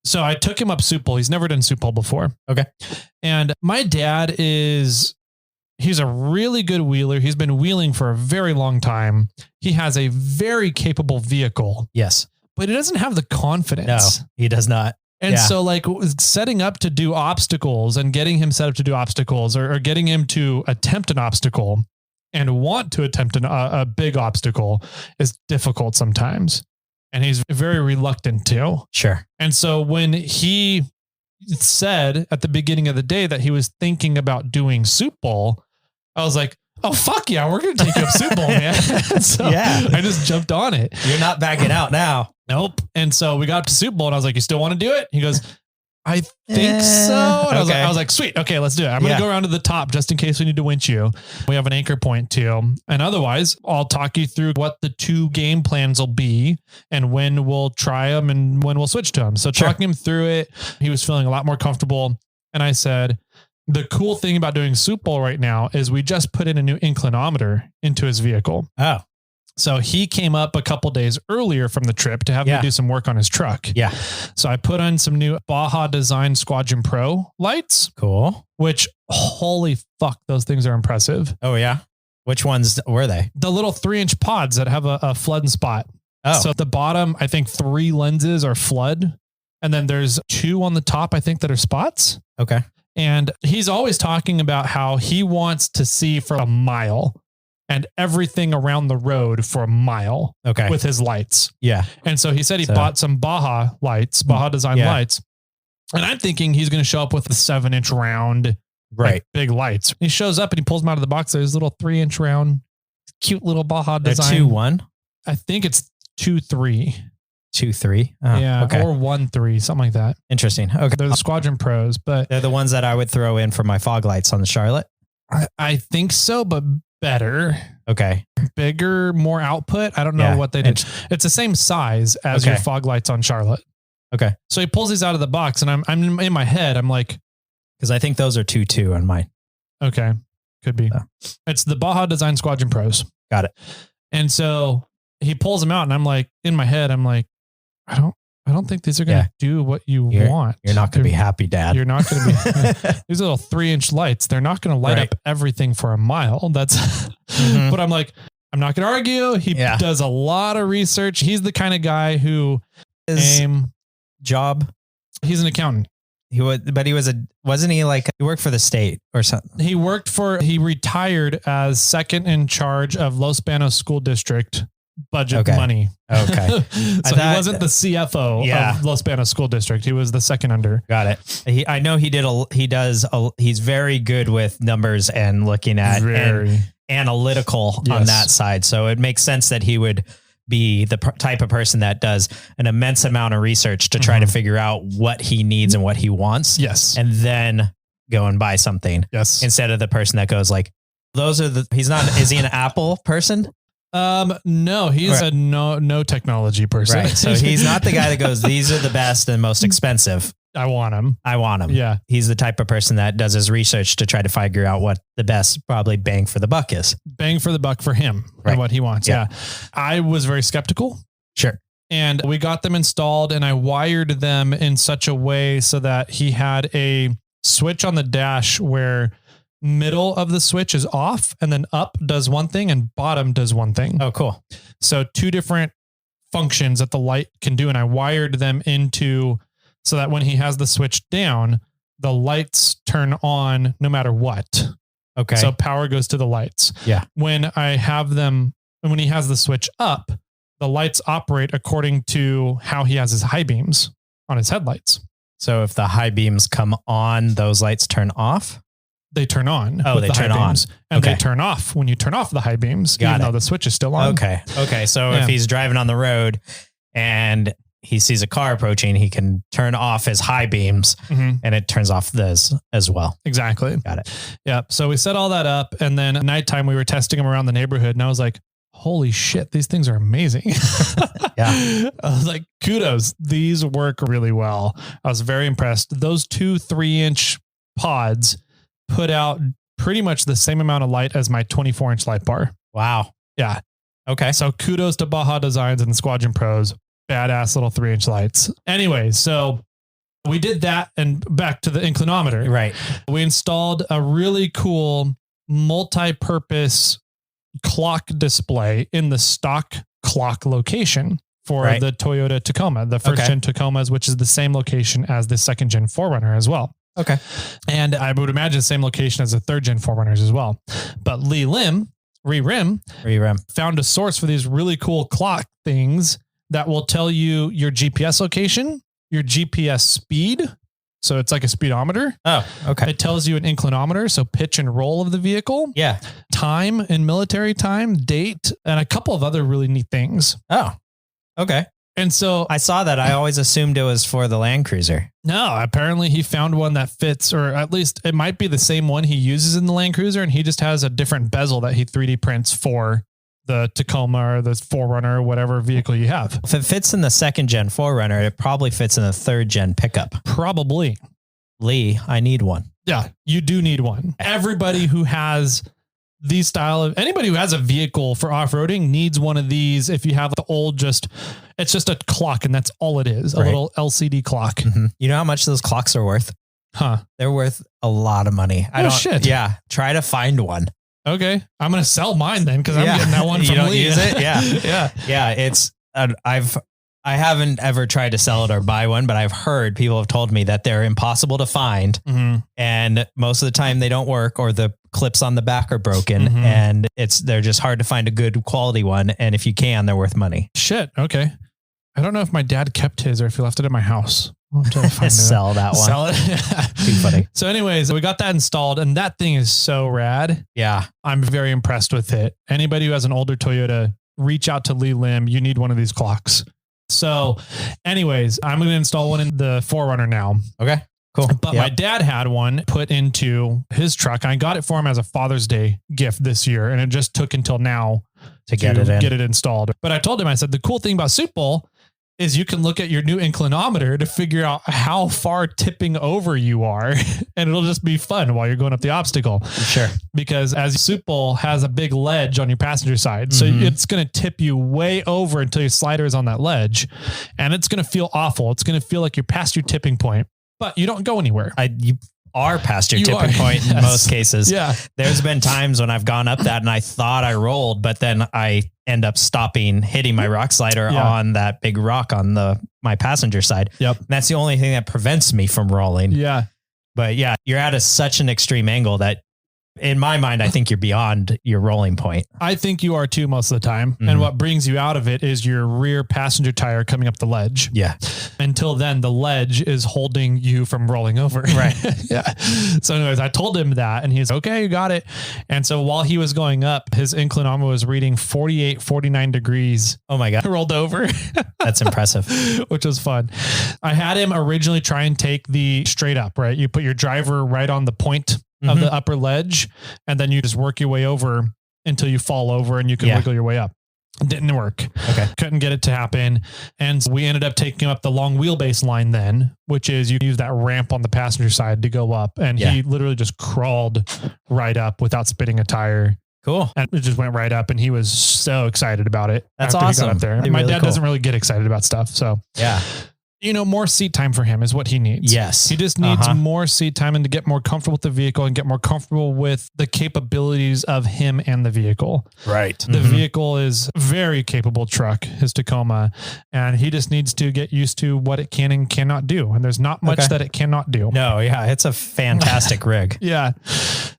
Speaker 1: so I took him up Soup Bowl. He's never done Soup Bowl before.
Speaker 2: Okay.
Speaker 1: And my dad he's a really good wheeler. He's been wheeling for a very long time. He has a very capable vehicle.
Speaker 2: Yes.
Speaker 1: But he doesn't have the confidence.
Speaker 2: No, he does not.
Speaker 1: And so like setting up to do obstacles and getting him set up to do obstacles or getting him to attempt an obstacle and want to attempt a big obstacle is difficult sometimes. And he's very reluctant to.
Speaker 2: Sure.
Speaker 1: And so when he said at the beginning of the day that he was thinking about doing Soup Bowl, I was like, oh, fuck yeah, we're going to take you up Soup Bowl, man. So yeah. I just jumped on it.
Speaker 2: You're not backing out now.
Speaker 1: Nope. And so we got up to Soup Bowl and I was like, you still want to do it? He goes, I think so. And I was like, sweet. Okay, let's do it. I'm going to go around to the top just in case we need to winch you. We have an anchor point too. And otherwise I'll talk you through what the 2 game plans will be and when we'll try them and when we'll switch to them. So talking him through it, he was feeling a lot more comfortable. And I said, the cool thing about doing Soup Bowl right now is we just put in a new inclinometer into his vehicle.
Speaker 2: Oh.
Speaker 1: So he came up a couple days earlier from the trip to have me do some work on his truck.
Speaker 2: Yeah.
Speaker 1: So I put on some new Baja Design Squadron Pro lights.
Speaker 2: Cool.
Speaker 1: Which, holy fuck, those things are impressive.
Speaker 2: Oh, yeah. Which ones were they?
Speaker 1: The little 3-inch pods that have a flood and spot. Oh. So at the bottom, I think 3 lenses are flood. And then there's 2 on the top, I think, that are spots.
Speaker 2: Okay.
Speaker 1: And he's always talking about how he wants to see for a mile and everything around the road for a mile with his lights.
Speaker 2: Yeah.
Speaker 1: And so he said he bought some Baja lights, Baja Design lights. And I'm thinking he's going to show up with the 7-inch round, like, big lights. He shows up and he pulls them out of the box. There's little 3-inch round, cute little Baja Design.
Speaker 2: They're 2-1?
Speaker 1: I think it's 2-3.
Speaker 2: 2-3.
Speaker 1: Yeah.
Speaker 2: Okay.
Speaker 1: Or 1-3, something like that.
Speaker 2: Interesting. Okay.
Speaker 1: They're the Squadron Pros, but
Speaker 2: they're the ones that I would throw in for my fog lights on the Charlotte.
Speaker 1: I think so, but better.
Speaker 2: Okay.
Speaker 1: Bigger, more output. I don't know what they did. It's the same size as your fog lights on Charlotte.
Speaker 2: Okay.
Speaker 1: So he pulls these out of the box and I'm in my head. I'm like,
Speaker 2: because I think those are 2-2 on mine.
Speaker 1: Okay. Could be.
Speaker 2: So.
Speaker 1: It's the Baja Design Squadron Pros.
Speaker 2: Got it.
Speaker 1: And so he pulls them out and I'm like, in my head, I'm like, I don't think these are going to do what you want.
Speaker 2: You're not going to be happy, Dad.
Speaker 1: You're not going to be. These little 3-inch lights, they're not going to light up everything for a mile. That's, but I'm like, I'm not going to argue. He does a lot of research. He's the kind of guy who
Speaker 2: job.
Speaker 1: He's an accountant.
Speaker 2: Wasn't he like, he worked for the state or something?
Speaker 1: He retired as second in charge of Los Banos School District budget money.
Speaker 2: Okay.
Speaker 1: So he wasn't the CFO of Los Banos School District. He was the second under.
Speaker 2: Got it. I know he's very good with numbers and looking at and analytical on that side. So it makes sense that he would be the type of person that does an immense amount of research to try to figure out what he needs and what he wants.
Speaker 1: Yes.
Speaker 2: And then go and buy something.
Speaker 1: Yes.
Speaker 2: Instead of the person that goes like, is he an Apple person?
Speaker 1: No, he's a no technology person.
Speaker 2: Right. So he's not the guy that goes, these are the best and most expensive.
Speaker 1: I want him.
Speaker 2: Yeah. He's the type of person that does his research to try to figure out what the best probably bang for the buck is.
Speaker 1: Bang for the buck for him and what he wants. Yeah. I was very skeptical.
Speaker 2: Sure.
Speaker 1: And we got them installed and I wired them in such a way so that he had a switch on the dash where middle of the switch is off and then up does one thing and bottom does one thing.
Speaker 2: Oh, cool.
Speaker 1: So 2 different functions that the light can do. And I wired them into so that when he has the switch down, the lights turn on no matter what.
Speaker 2: Okay.
Speaker 1: So power goes to the lights.
Speaker 2: Yeah.
Speaker 1: When he has the switch up, the lights operate according to how he has his high beams on his headlights.
Speaker 2: So if the high beams come on, those lights turn off?
Speaker 1: They turn on.
Speaker 2: Oh, they turn on.
Speaker 1: And they turn off when you turn off the high beams, even though the switch is still on.
Speaker 2: Okay. So if he's driving on the road and he sees a car approaching, he can turn off his high beams and it turns off those as well.
Speaker 1: Exactly.
Speaker 2: Got it.
Speaker 1: Yeah. So we set all that up and then at nighttime we were testing them around the neighborhood and I was like, holy shit, these things are amazing. I was like, kudos. These work really well. I was very impressed. Those 2 3-inch pods put out pretty much the same amount of light as my 24-inch light bar.
Speaker 2: Wow.
Speaker 1: Yeah.
Speaker 2: Okay.
Speaker 1: So kudos to Baja Designs and the Squadron Pros. Badass little 3-inch lights. Anyway, so we did that and back to the inclinometer.
Speaker 2: Right.
Speaker 1: We installed a really cool multi-purpose clock display in the stock clock location for the Toyota Tacoma, the first gen Tacomas, which is the same location as the second gen 4Runner as well.
Speaker 2: Okay.
Speaker 1: And I would imagine the same location as the third gen 4Runners as well. But Re-Rim found a source for these really cool clock things that will tell you your GPS location, your GPS speed. So it's like a speedometer.
Speaker 2: Oh, okay.
Speaker 1: It tells you an inclinometer. So pitch and roll of the vehicle.
Speaker 2: Yeah.
Speaker 1: Time and military time, date, and a couple of other really neat things.
Speaker 2: Oh, okay.
Speaker 1: And so
Speaker 2: I saw that. I always assumed it was for the Land Cruiser.
Speaker 1: No, apparently he found one that fits, or at least it might be the same one he uses in the Land Cruiser. And he just has a different bezel that he 3D prints for the Tacoma or the 4Runner or whatever vehicle you have.
Speaker 2: If it fits in the second gen 4Runner, it probably fits in the third gen pickup.
Speaker 1: Probably.
Speaker 2: Lee, I need one.
Speaker 1: Yeah, you do need one. Everybody who has these anybody who has a vehicle for off-roading needs one of these. If you have the old, it's just a clock and that's all it is. A little LCD clock.
Speaker 2: Mm-hmm. You know how much those clocks are worth?
Speaker 1: Huh?
Speaker 2: They're worth a lot of money.
Speaker 1: Shit.
Speaker 2: Yeah. Try to find one.
Speaker 1: Okay. I'm going to sell mine then. Cause I'm getting that one from
Speaker 2: you don't
Speaker 1: Lee.
Speaker 2: Use it. Yeah. Yeah. It's, I haven't ever tried to sell it or buy one, but I've heard people have told me that they're impossible to find.
Speaker 1: Mm-hmm.
Speaker 2: And most of the time they don't work or the clips on the back are broken and they're just hard to find a good quality one. And if you can, they're worth money.
Speaker 1: Shit. Okay. I don't know if my dad kept his or if he left it at my house. I'll have to find
Speaker 2: Sell that one.
Speaker 1: Sell it.
Speaker 2: Too funny.
Speaker 1: So anyways, we got that installed and that thing is so rad.
Speaker 2: Yeah.
Speaker 1: I'm very impressed with it. Anybody who has an older Toyota, reach out to Lee Lim. You need one of these clocks. So anyways, I'm going to install one in the 4Runner now.
Speaker 2: Okay, cool.
Speaker 1: But my dad had one put into his truck. I got it for him as a Father's Day gift this year. And it just took until now to get it installed. But I told him, I said, the cool thing about Soup Bowl is you can look at your new inclinometer to figure out how far tipping over you are. And it'll just be fun while you're going up the obstacle.
Speaker 2: Sure.
Speaker 1: Because as Soup Bowl has a big ledge on your passenger side. So it's going to tip you way over until your slider is on that ledge. And it's going to feel awful. It's going to feel like you're past your tipping point, but you don't go anywhere.
Speaker 2: You are past your tipping point in most cases.
Speaker 1: Yeah.
Speaker 2: There's been times when I've gone up that and I thought I rolled, but then I end up stopping, hitting my rock slider on that big rock on my passenger side.
Speaker 1: Yep.
Speaker 2: And that's the only thing that prevents me from rolling.
Speaker 1: Yeah.
Speaker 2: But yeah, you're at such an extreme angle that in my mind, I think you're beyond your rolling point.
Speaker 1: I think you are too most of the time. And what brings you out of it is your rear passenger tire coming up the ledge.
Speaker 2: Yeah.
Speaker 1: Until then, the ledge is holding you from rolling over.
Speaker 2: Right.
Speaker 1: Yeah. So anyways, I told him that and he's okay, you got it. And so while he was going up, his inclinometer was reading 48, 49 degrees.
Speaker 2: Oh my God.
Speaker 1: Rolled over.
Speaker 2: That's impressive.
Speaker 1: Which was fun. I had him originally try and take the straight up, right? You put your driver right on the point of the upper ledge, and then you just work your way over until you fall over and you can wiggle your way up. It didn't work.
Speaker 2: Okay.
Speaker 1: Couldn't get it to happen. And so we ended up taking up the long wheelbase line then, which is you use that ramp on the passenger side to go up. And he literally just crawled right up without spitting a tire.
Speaker 2: Cool.
Speaker 1: And it just went right up and he was so excited about it.
Speaker 2: That's awesome.
Speaker 1: He got up there. My dad doesn't really get excited about stuff. So
Speaker 2: yeah.
Speaker 1: More seat time for him is what he needs.
Speaker 2: Yes.
Speaker 1: He just needs more seat time and to get more comfortable with the vehicle and get more comfortable with the capabilities of him and the vehicle.
Speaker 2: Right.
Speaker 1: The vehicle is a very capable truck, his Tacoma, and he just needs to get used to what it can and cannot do. And there's not much that it cannot do.
Speaker 2: No. Yeah. It's a fantastic rig.
Speaker 1: Yeah.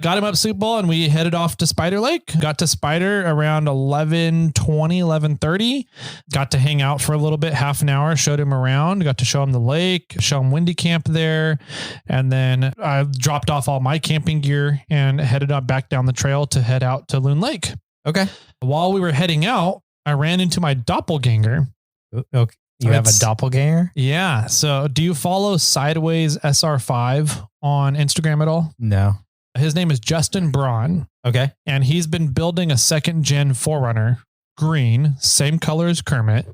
Speaker 1: Got him up Soup Bowl and we headed off to Spider Lake. Got to Spider around 11:30. Got to hang out for a little bit, half an hour, showed him around, got to show him the lake, show him Windy Camp there. And then I dropped off all my camping gear and headed up back down the trail to head out to Loon Lake.
Speaker 2: Okay.
Speaker 1: While we were heading out, I ran into my doppelganger.
Speaker 2: Okay. You have a doppelganger?
Speaker 1: Yeah. So do you follow Sideways SR5 on Instagram at all?
Speaker 2: No.
Speaker 1: His name is Justin Braun.
Speaker 2: Okay.
Speaker 1: And he's been building a 2nd gen 4Runner, green, same color as Kermit,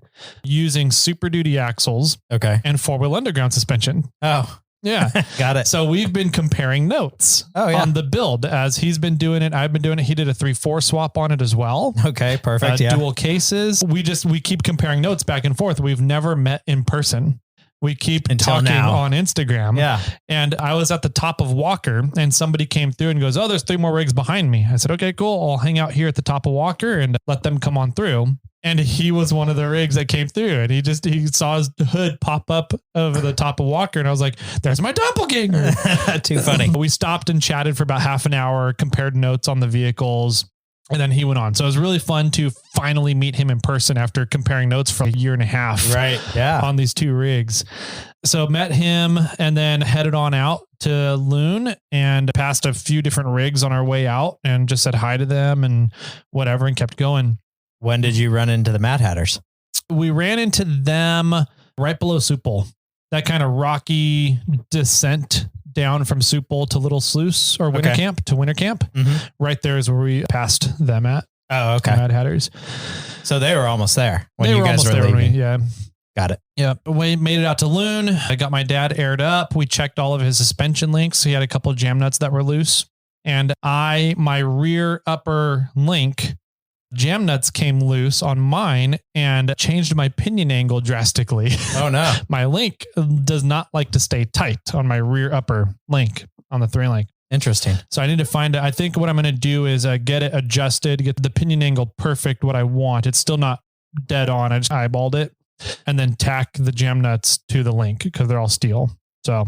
Speaker 1: using Super Duty axles.
Speaker 2: Okay.
Speaker 1: And 4-wheel underground suspension.
Speaker 2: Oh,
Speaker 1: yeah.
Speaker 2: Got it.
Speaker 1: So we've been comparing notes on the build as he's been doing it. I've been doing it. He did a 3/4 swap on it as well.
Speaker 2: Okay. Perfect.
Speaker 1: Dual cases. We keep comparing notes back and forth. We've never met in person. We keep talking on Instagram.
Speaker 2: Yeah.
Speaker 1: And I was at the top of Walker and somebody came through and goes, "Oh, there's 3 more rigs behind me." I said, "Okay, cool. I'll hang out here at the top of Walker and let them come on through." And he was one of the rigs that came through and he saw his hood pop up over the top of Walker. And I was like, "There's my doppelganger."
Speaker 2: Too funny.
Speaker 1: We stopped and chatted for about half an hour, compared notes on the vehicles. And then he went on. So it was really fun to finally meet him in person after comparing notes for a year and a half.
Speaker 2: Right. Yeah.
Speaker 1: On these 2 rigs. So met him and then headed on out to Loon and passed a few different rigs on our way out and just said hi to them and whatever and kept going.
Speaker 2: When did you run into the Mad Hatters?
Speaker 1: We ran into them right below Soup Bowl. That kind of rocky descent down from Soup Bowl to Little Sluice or Winter Camp to Winter Camp. Right there is where we passed them at.
Speaker 2: Oh, okay.
Speaker 1: Mad Hatters.
Speaker 2: So they were almost there
Speaker 1: when you guys were leaving. Yeah.
Speaker 2: Got it.
Speaker 1: Yeah. We made it out to Loon. I got my dad aired up. We checked all of his suspension links. He had a couple of jam nuts that were loose. And my rear upper link jam nuts came loose on mine and changed my pinion angle drastically.
Speaker 2: Oh no.
Speaker 1: My link does not like to stay tight on my rear upper link on the 3 link.
Speaker 2: Interesting.
Speaker 1: So I need to find it. I think what I'm going to do is get it adjusted, get the pinion angle perfect, what I want. It's still not dead on. I just eyeballed it and then tack the jam nuts to the link because they're all steel. So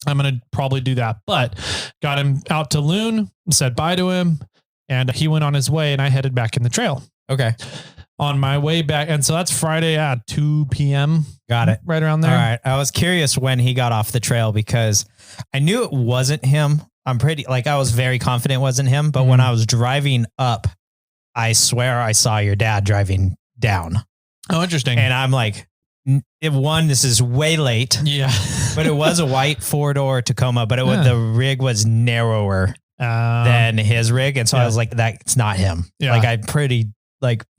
Speaker 1: I'm going to probably do that, but got him out to Loon, said bye to him. And he went on his way and I headed back in the trail.
Speaker 2: Okay.
Speaker 1: On my way back. And so that's Friday at 2 p.m.
Speaker 2: Got it.
Speaker 1: Right around there.
Speaker 2: All right. I was curious when he got off the trail because I knew it wasn't him. I was very confident it wasn't him. But when I was driving up, I swear I saw your dad driving down.
Speaker 1: Oh, interesting.
Speaker 2: And I'm like, This is way late.
Speaker 1: Yeah.
Speaker 2: But it was a white 4-door Tacoma, but the rig was narrower than his rig. And so I was like, that's not him.
Speaker 1: Yeah.
Speaker 2: Like I'm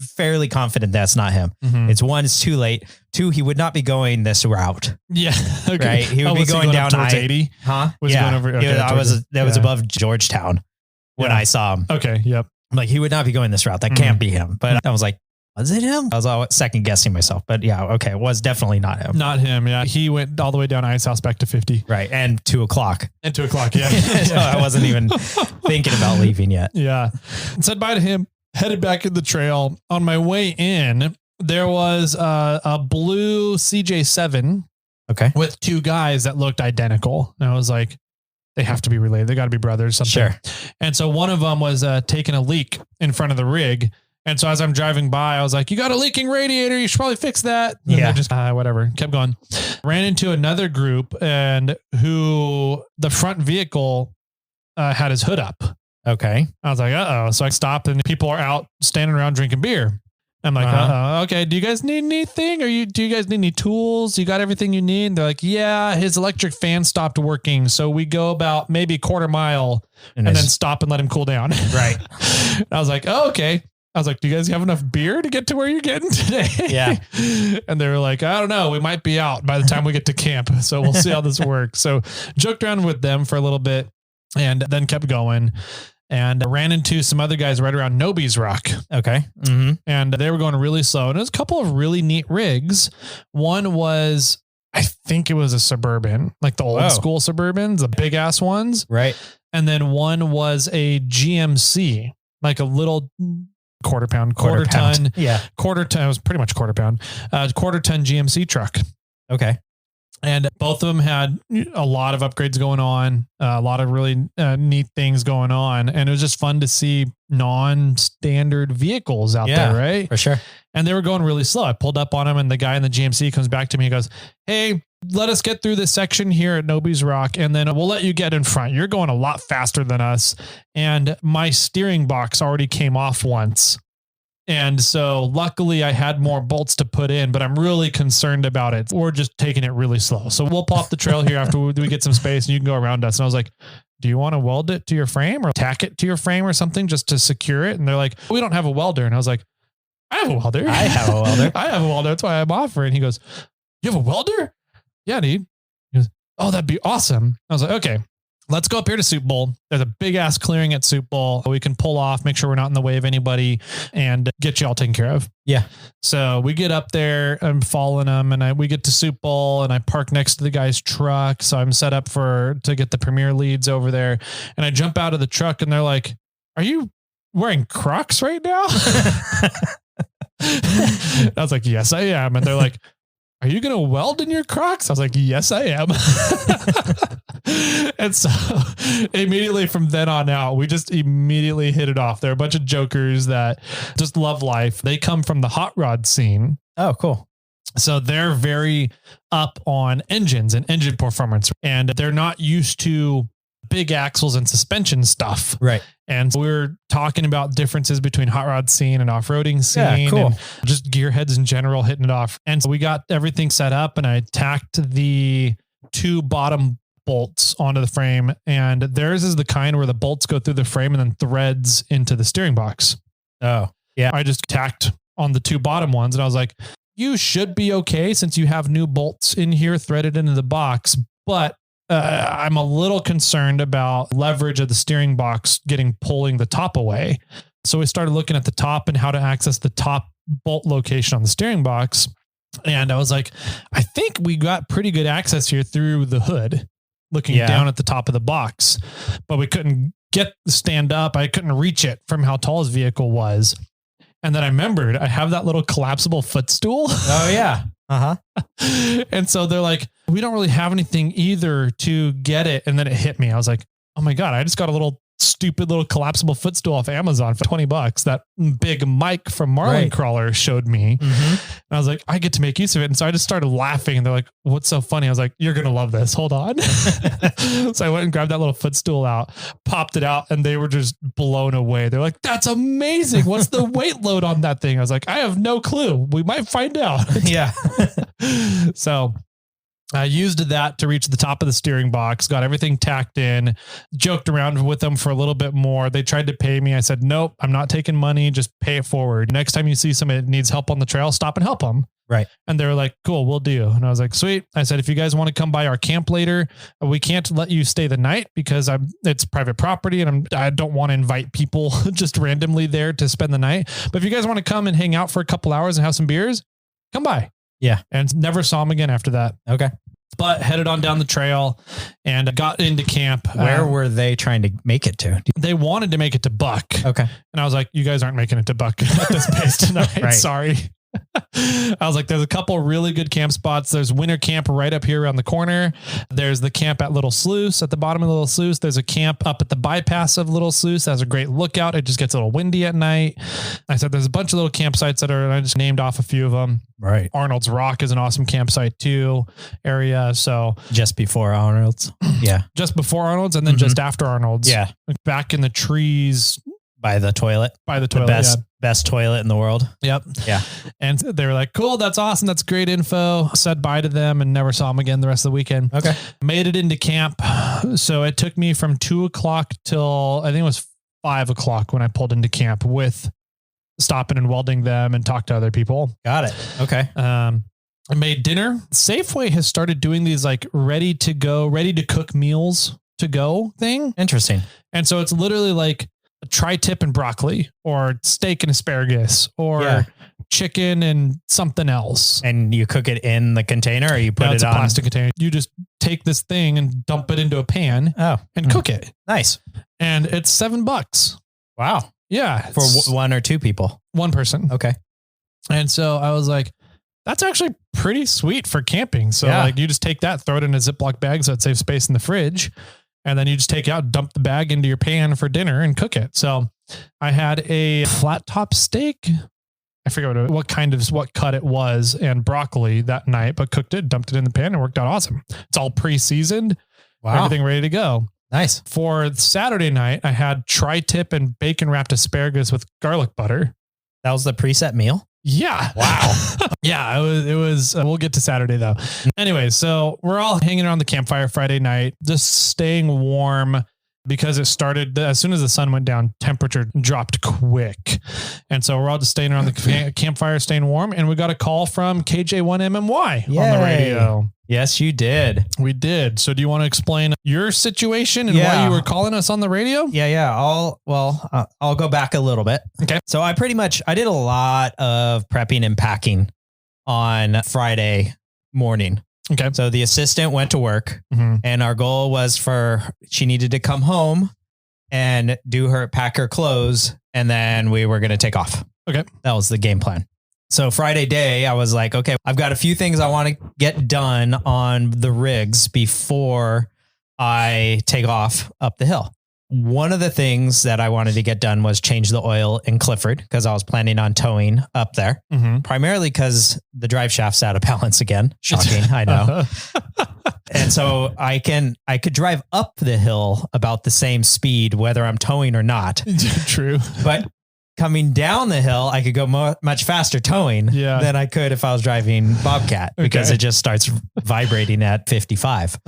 Speaker 2: fairly confident that's not him. Mm-hmm. It's 1, it's too late. 2, he would not be going this route.
Speaker 1: Yeah. Okay.
Speaker 2: Right. He would be going down
Speaker 1: towards 80.
Speaker 2: Huh?
Speaker 1: Was he going over? Okay,
Speaker 2: that was above Georgetown when I saw him.
Speaker 1: Okay. Yep.
Speaker 2: I'm like, he would not be going this route. That can't be him. But I was like, was it him? I was all second guessing myself, but yeah. Okay. It was definitely not him.
Speaker 1: Not him. Yeah. He went all the way down Ice House back to 50.
Speaker 2: Right. And 2:00.
Speaker 1: And 2:00. Yeah.
Speaker 2: So I wasn't even thinking about leaving yet.
Speaker 1: Yeah. Said bye to him. Headed back in the trail. On my way in, there was a blue CJ7.
Speaker 2: Okay.
Speaker 1: With 2 guys that looked identical. And I was like, they have to be related. They got to be brothers. Something.
Speaker 2: Sure.
Speaker 1: And so one of them was taking a leak in front of the rig. And so as I'm driving by, I was like, you got a leaking radiator. You should probably fix that. And
Speaker 2: yeah.
Speaker 1: Just whatever. Kept going. Ran into another group and who the front vehicle had his hood up.
Speaker 2: Okay.
Speaker 1: I was like, uh-oh. So I stopped and people are out standing around drinking beer. I'm like, uh-oh. Okay. Do you guys need anything? Do you guys need any tools? You got everything you need? They're like, yeah, his electric fan stopped working. So we go about maybe a quarter mile and then stop and let him cool down.
Speaker 2: Right.
Speaker 1: I was like, oh, okay. I was like, do you guys have enough beer to get to where you're getting today?
Speaker 2: Yeah.
Speaker 1: And they were like, I don't know. We might be out by the time we get to camp. So we'll see how this works. So joked around with them for a little bit and then kept going. And ran into some other guys right around Noby's Rock.
Speaker 2: Okay. Mm-hmm.
Speaker 1: And they were going really slow. And there's a couple of really neat rigs. One was, I think it was a Suburban, like the old school Suburbans, the big ass ones.
Speaker 2: Right.
Speaker 1: And then one was a GMC, like a little quarter ton.
Speaker 2: Yeah.
Speaker 1: Quarter ton. It was pretty much quarter pound, quarter ton GMC truck.
Speaker 2: Okay.
Speaker 1: And both of them had a lot of upgrades going on, a lot of really neat things going on. And it was just fun to see non-standard vehicles out there, right?
Speaker 2: For sure.
Speaker 1: And they were going really slow. I pulled up on them and the guy in the GMC comes back to me and goes, hey, let us get through this section here at Noby's Rock and then we'll let you get in front. You're going a lot faster than us. And my steering box already came off once. And so luckily I had more bolts to put in, but I'm really concerned about it. We're just taking it really slow. So we'll pull off the trail here after we get some space and you can go around us. And I was like, do you want to weld it to your frame or tack it to your frame or something just to secure it? And they're like, we don't have a welder. And I was like, I have a welder.
Speaker 2: I have a welder.
Speaker 1: I have a welder. That's why I'm offering. He goes, you have a welder? Yeah, dude. He goes, oh, that'd be awesome. I was like, okay. Let's go up here to Soup Bowl. There's a big ass clearing at Soup Bowl. We can pull off, make sure we're not in the way of anybody and get you all taken care of.
Speaker 2: Yeah.
Speaker 1: So we get up there, I'm following them and we get to Soup Bowl and I park next to the guy's truck. So I'm set up to get the premier leads over there. And I jump out of the truck and they're like, are you wearing Crocs right now? I was like, yes, I am. And they're like, are you going to weld in your Crocs? I was like, yes, I am. And so immediately from then on out, we just immediately hit it off. They're a bunch of jokers that just love life. They come from the hot rod scene.
Speaker 2: Oh, cool.
Speaker 1: So they're very up on engines and engine performance, and they're not used to big axles and suspension stuff.
Speaker 2: Right.
Speaker 1: And so we're talking about differences between hot rod scene and off-roading scene.
Speaker 2: Yeah, cool.
Speaker 1: And just gearheads in general hitting it off. And so we got everything set up and I tacked the 2 bottom bolts onto the frame. And theirs is the kind where the bolts go through the frame and then threads into the steering box.
Speaker 2: Oh, yeah.
Speaker 1: I just tacked on the 2 bottom ones and I was like, you should be okay since you have new bolts in here threaded into the box. But I'm a little concerned about leverage of the steering box pulling the top away. So we started looking at the top and how to access the top bolt location on the steering box. And I was like, I think we got pretty good access here through the hood, looking down at the top of the box, but we couldn't stand up. I couldn't reach it from how tall his vehicle was. And then I remembered I have that little collapsible footstool.
Speaker 2: Oh yeah. Uh-huh.
Speaker 1: And so they're like, we don't really have anything either to get it. And then it hit me. I was like, oh my God, I just got a stupid little collapsible footstool off Amazon for $20 that Big Mike from Marlin Crawler showed me. Mm-hmm. And I was like, I get to make use of it. And so I just started laughing and they're like, what's so funny? I was like, you're going to love this. Hold on. So I went and grabbed that little footstool out, popped it out, and they were just blown away. They're like, that's amazing. What's the weight load on that thing? I was like, I have no clue. We might find out.
Speaker 2: Yeah.
Speaker 1: So I used that to reach the top of the steering box, got everything tacked in, joked around with them for a little bit more. They tried to pay me. I said, nope, I'm not taking money. Just pay it forward. Next time you see somebody that needs help on the trail, stop and help them.
Speaker 2: Right.
Speaker 1: And they were like, cool, we'll do. And I was like, sweet. I said, if you guys want to come by our camp later, we can't let you stay the night because it's private property and I don't want to invite people just randomly there to spend the night. But if you guys want to come and hang out for a couple hours and have some beers, come by.
Speaker 2: Yeah.
Speaker 1: And never saw him again after that.
Speaker 2: Okay.
Speaker 1: But headed on down the trail and got into camp.
Speaker 2: Where were they trying to make it to?
Speaker 1: They wanted to make it to Buck.
Speaker 2: Okay.
Speaker 1: And I was like, you guys aren't making it to Buck at this pace tonight.
Speaker 2: Right.
Speaker 1: Sorry. I was like, there's a couple really good camp spots. There's winter camp right up here around the corner. There's the camp at Little Sluice at the bottom of Little Sluice. There's a camp up at the bypass of Little Sluice. That has a great lookout. It just gets a little windy at night. I said, there's a bunch of little campsites that are, and I just named off a few of them.
Speaker 2: Right.
Speaker 1: Arnold's Rock is an awesome campsite too area. So
Speaker 2: just before Arnold's. Yeah.
Speaker 1: Just before Arnold's and then just after Arnold's.
Speaker 2: Yeah.
Speaker 1: Back in the trees.
Speaker 2: By the toilet.
Speaker 1: The
Speaker 2: best toilet in the world.
Speaker 1: Yep.
Speaker 2: Yeah.
Speaker 1: And they were like, cool, that's awesome. That's great info. Said bye to them and never saw them again the rest of the weekend.
Speaker 2: Okay.
Speaker 1: Made it into camp. So it took me from 2:00 till I think it was 5:00 when I pulled into camp with stopping and welding them and talked to other people.
Speaker 2: Got it. Okay.
Speaker 1: I made dinner. Safeway has started doing these like ready to cook meals to go thing.
Speaker 2: Interesting.
Speaker 1: And so it's literally like a tri-tip and broccoli or steak and asparagus or chicken and something else.
Speaker 2: And you cook it in the container or you put it on
Speaker 1: a plastic container. You just take this thing and dump it into a pan and cook it.
Speaker 2: Nice.
Speaker 1: And it's $7.
Speaker 2: Wow.
Speaker 1: Yeah.
Speaker 2: For one or two people.
Speaker 1: One person.
Speaker 2: Okay.
Speaker 1: And so I was like, that's actually pretty sweet for camping. So like you just take that, throw it in a Ziploc bag so it saves space in the fridge. And then you just take it out, dump the bag into your pan for dinner and cook it. So I had a flat top steak. I forget what cut it was and broccoli that night, but cooked it, dumped it in the pan and worked out awesome. It's all pre-seasoned. Wow. Everything ready to go.
Speaker 2: Nice.
Speaker 1: For Saturday night, I had tri-tip and bacon wrapped asparagus with garlic butter.
Speaker 2: That was the preset meal?
Speaker 1: Yeah.
Speaker 2: Wow.
Speaker 1: Yeah, it was, we'll get to Saturday though. Anyway, so we're all hanging around the campfire Friday night, just staying warm because it started as soon as the sun went down, temperature dropped quick. And so we're all just staying around the campfire, staying warm. And we got a call from KJ1MMY on the radio.
Speaker 2: Yes, you did.
Speaker 1: We did. So do you want to explain your situation and why you were calling us on the radio?
Speaker 2: Yeah. I'll go back a little bit.
Speaker 1: Okay.
Speaker 2: So I did a lot of prepping and packing on Friday morning.
Speaker 1: Okay.
Speaker 2: So the assistant went to work and our goal was she needed to come home and pack her clothes. And then we were going to take off.
Speaker 1: Okay.
Speaker 2: That was the game plan. So Friday day, I was like, okay, I've got a few things I want to get done on the rigs before I take off up the hill. One of the things that I wanted to get done was change the oil in Clifford because I was planning on towing up there, primarily because the drive shaft's out of balance again. Shocking, I know. And so I could drive up the hill about the same speed, whether I'm towing or not.
Speaker 1: True.
Speaker 2: But coming down the hill, I could go much faster towing than I could if I was driving Bobcat because it just starts vibrating at 55.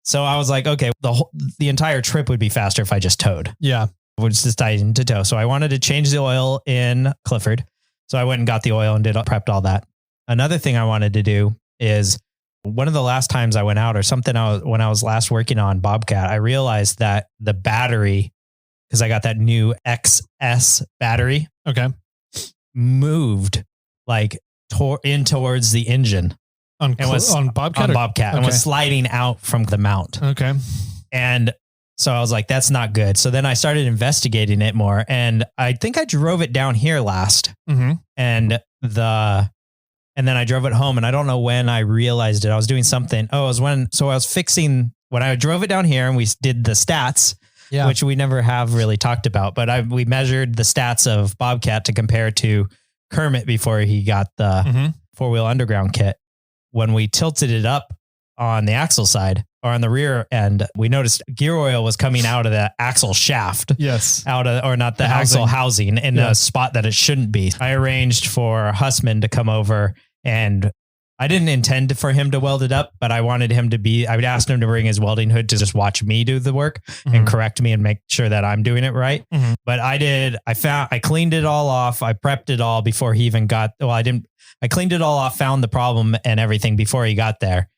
Speaker 2: So I was like, okay, the entire trip would be faster if I just towed.
Speaker 1: Yeah.
Speaker 2: We're just deciding to tow. So I wanted to change the oil in Clifford. So I went and got the oil and prepped all that. Another thing I wanted to do is one of the last times I went out or something when I was last working on Bobcat, I realized that the battery, because I got that new XS battery, moved like in towards the engine.
Speaker 1: On Bobcat?
Speaker 2: On Bobcat. And was sliding out from the mount.
Speaker 1: Okay.
Speaker 2: And so I was like, that's not good. So then I started investigating it more. And I think I drove it down here last. And then I drove it home. And I don't know when I realized it. I was doing something. I was fixing when I drove it down here and we did the stats, which we never have really talked about. But we measured the stats of Bobcat to compare to Kermit before he got the 4-wheel underground kit. When we tilted it up on the axle side or on the rear end, we noticed gear oil was coming out of the axle shaft.
Speaker 1: Yes.
Speaker 2: Or not the axle housing in a spot that it shouldn't be. I arranged for Hussman to come over and I didn't intend for him to weld it up, but I wanted him to be, I would ask him to bring his welding hood to just watch me do the work and correct me and make sure that I'm doing it right. But I cleaned it all off. I prepped it all before he even got, I cleaned it all off, found the problem and everything before he got there.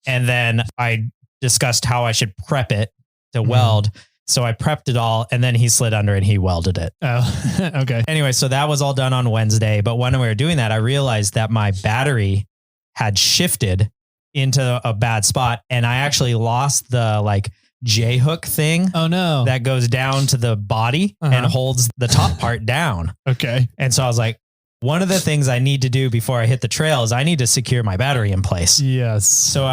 Speaker 2: And then I discussed how I should prep it to weld. So I prepped it all and then he slid under and he welded it.
Speaker 1: Oh, okay.
Speaker 2: Anyway, so that was all done on Wednesday. But when we were doing that, I realized that my battery had shifted into a bad spot and I actually lost the like J-hook thing.
Speaker 1: Oh no.
Speaker 2: That goes down to the body and holds the top part down.
Speaker 1: Okay.
Speaker 2: And so I was like, one of the things I need to do before I hit the trail is I need to secure my battery in place.
Speaker 1: Yes.
Speaker 2: So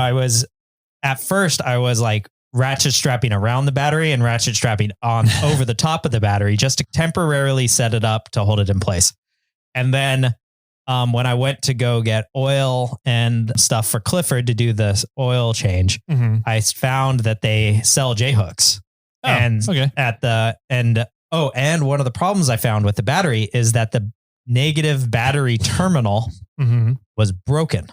Speaker 2: at first I was like ratchet strapping around the battery and ratchet strapping on over the top of the battery just to temporarily set it up to hold it in place. And then when I went to go get oil and stuff for Clifford to do this oil change, I found that they sell J-hooks. And at the end. Oh, and one of the problems I found with the battery is that the negative battery terminal was broken,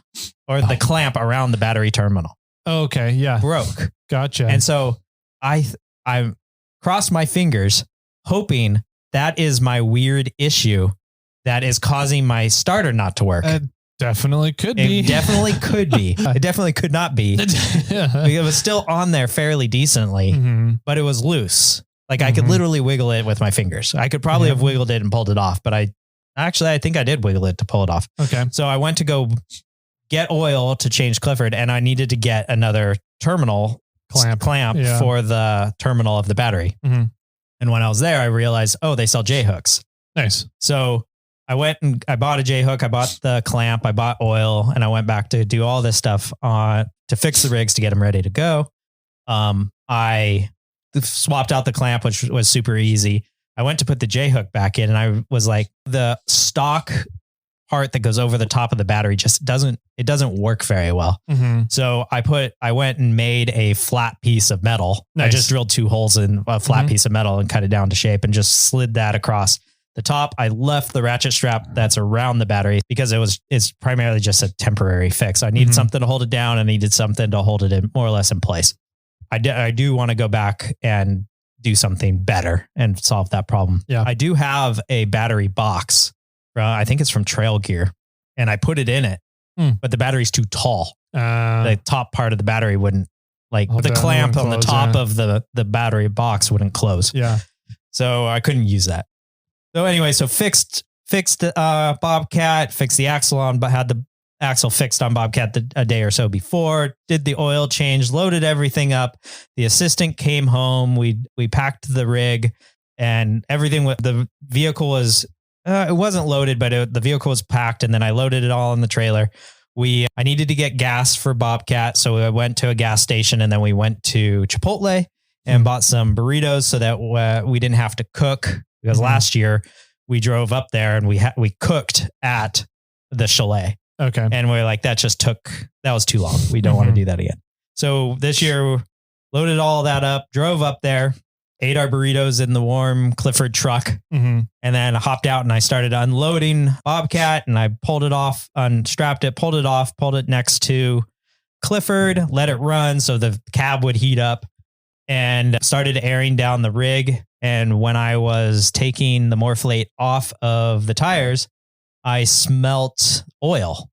Speaker 2: or the clamp around the battery terminal.
Speaker 1: Okay. Yeah.
Speaker 2: Broke.
Speaker 1: Gotcha.
Speaker 2: And so I crossed my fingers hoping that is my weird issue that is causing my starter not to work.
Speaker 1: Definitely could be.
Speaker 2: It definitely could be. It definitely could not be. It was still on there fairly decently, but it was loose. Like I could literally wiggle it with my fingers. I could probably have wiggled it and pulled it off, but I think I did wiggle it to pull it off.
Speaker 1: Okay.
Speaker 2: So I went to go get oil to change Clifford and I needed to get another terminal clamp for the terminal of the battery. And when I was there, I realized, they sell J-hooks.
Speaker 1: Nice.
Speaker 2: So I went and I bought a J-hook. I bought the clamp. I bought oil and I went back to do all this stuff to fix the rigs to get them ready to go. I swapped out the clamp, which was super easy. I went to put the J-hook back in and I was like, the stock part that goes over the top of the battery just doesn't work very well. So I went and made a flat piece of metal. Nice. I just drilled 2 holes in a flat piece of metal and cut it down to shape and just slid that across the top. I left the ratchet strap that's around the battery because it's primarily just a temporary fix. I needed something to hold it down. I needed something to hold it in more or less in place. I do want to go back and do something better and solve that problem.
Speaker 1: Yeah.
Speaker 2: I do have a battery box. I think it's from Trail Gear and I put it in it, but the battery's too tall. The top part of the battery wouldn't the clamp on the top of the battery box wouldn't close.
Speaker 1: Yeah.
Speaker 2: So I couldn't use that. So anyway, fixed Bobcat, fixed the axle on, but had the axle fixed on Bobcat a day or so before, did the oil change, loaded everything up. The assistant came home. We packed the rig and everything with the vehicle was, it wasn't loaded, but the vehicle was packed. And then I loaded it all in the trailer. I needed to get gas for Bobcat. So I went to a gas station and then we went to Chipotle and bought some burritos so that we didn't have to cook. Because last year we drove up there and we cooked at the chalet.
Speaker 1: Okay.
Speaker 2: And we're like, that was too long. We don't want to do that again. So this year loaded all that up, drove up there, ate our burritos in the warm Clifford truck, and then I hopped out and I started unloading Bobcat and I pulled it off, unstrapped it, pulled it off, pulled it next to Clifford, let it run so the cab would heat up and started airing down the rig. And when I was taking the Morphlate off of the tires, I smelt oil,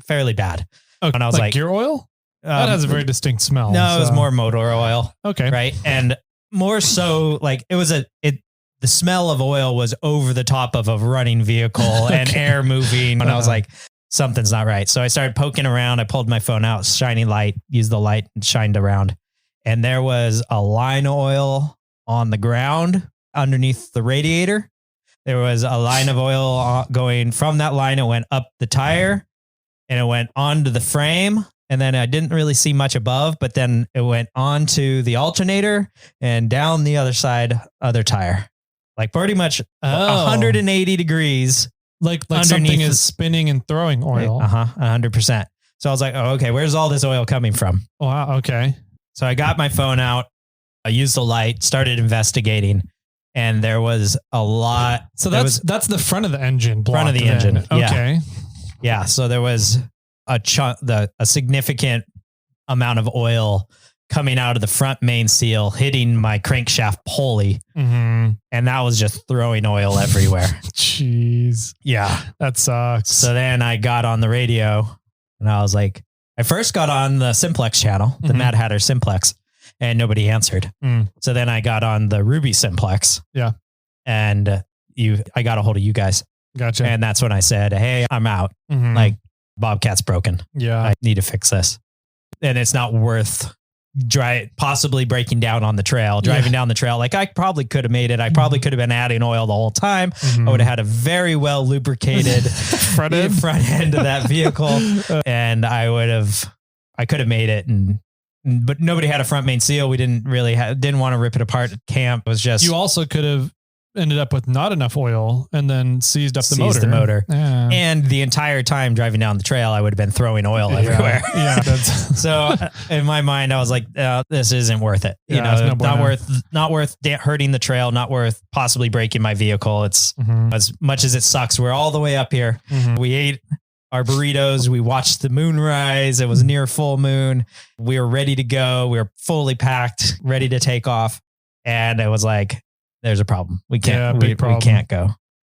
Speaker 2: fairly bad.
Speaker 1: Okay.
Speaker 2: And I was like
Speaker 1: gear oil? That has a very distinct smell.
Speaker 2: No, it was more motor oil.
Speaker 1: Okay.
Speaker 2: Right. And more so the smell of oil was over the top of a running vehicle and air moving. And I was like, something's not right. So I started poking around. I pulled my phone out, shiny light, used the light and shined around. And there was a line of oil on the ground underneath the radiator. There was a line of oil going from that line. It went up the tire and it went onto the frame. And then I didn't really see much above, but then it went onto the alternator and down the other side, other tire, like pretty much 180 degrees.
Speaker 1: Like something is spinning and throwing oil.
Speaker 2: 100%. So I was like, oh, okay, where's all this oil coming from?
Speaker 1: Wow. Okay.
Speaker 2: So I got my phone out. I used the light, started investigating, and there was a lot.
Speaker 1: So that's the front of the engine.
Speaker 2: Front of the engine.
Speaker 1: Okay.
Speaker 2: Yeah. So there was a significant amount of oil coming out of the front main seal, hitting my crankshaft pulley. And that was just throwing oil everywhere.
Speaker 1: Jeez.
Speaker 2: Yeah.
Speaker 1: That sucks.
Speaker 2: So then I got on the radio and I was like, I first got on the Simplex channel, the Mad Hatter Simplex, and nobody answered. So then I got on the Ruby Simplex.
Speaker 1: Yeah.
Speaker 2: And I got a hold of you guys.
Speaker 1: Gotcha.
Speaker 2: And that's when I said, hey, I'm out. Like, Bobcat's broken.
Speaker 1: Yeah.
Speaker 2: I need to fix this. And it's not worth possibly breaking down on the trail, driving down the trail. Like, I probably could have made it. I probably could have been adding oil the whole time. I would have had a very well lubricated front end of that vehicle. And I could have made it. But nobody had a front main seal. We didn't want to rip it apart at camp. It was just,
Speaker 1: you also could have ended up with not enough oil and then seized the motor. Yeah.
Speaker 2: And the entire time driving down the trail, I would have been throwing oil everywhere.
Speaker 1: Yeah.
Speaker 2: So in my mind, I was like, this isn't worth it. Not worth hurting the trail, not worth possibly breaking my vehicle. It's as much as it sucks. We're all the way up here. We ate our burritos. We watched the moon rise. It was near full moon. We were ready to go. We were fully packed, ready to take off. And it was like, there's a problem. We can't, we can't go.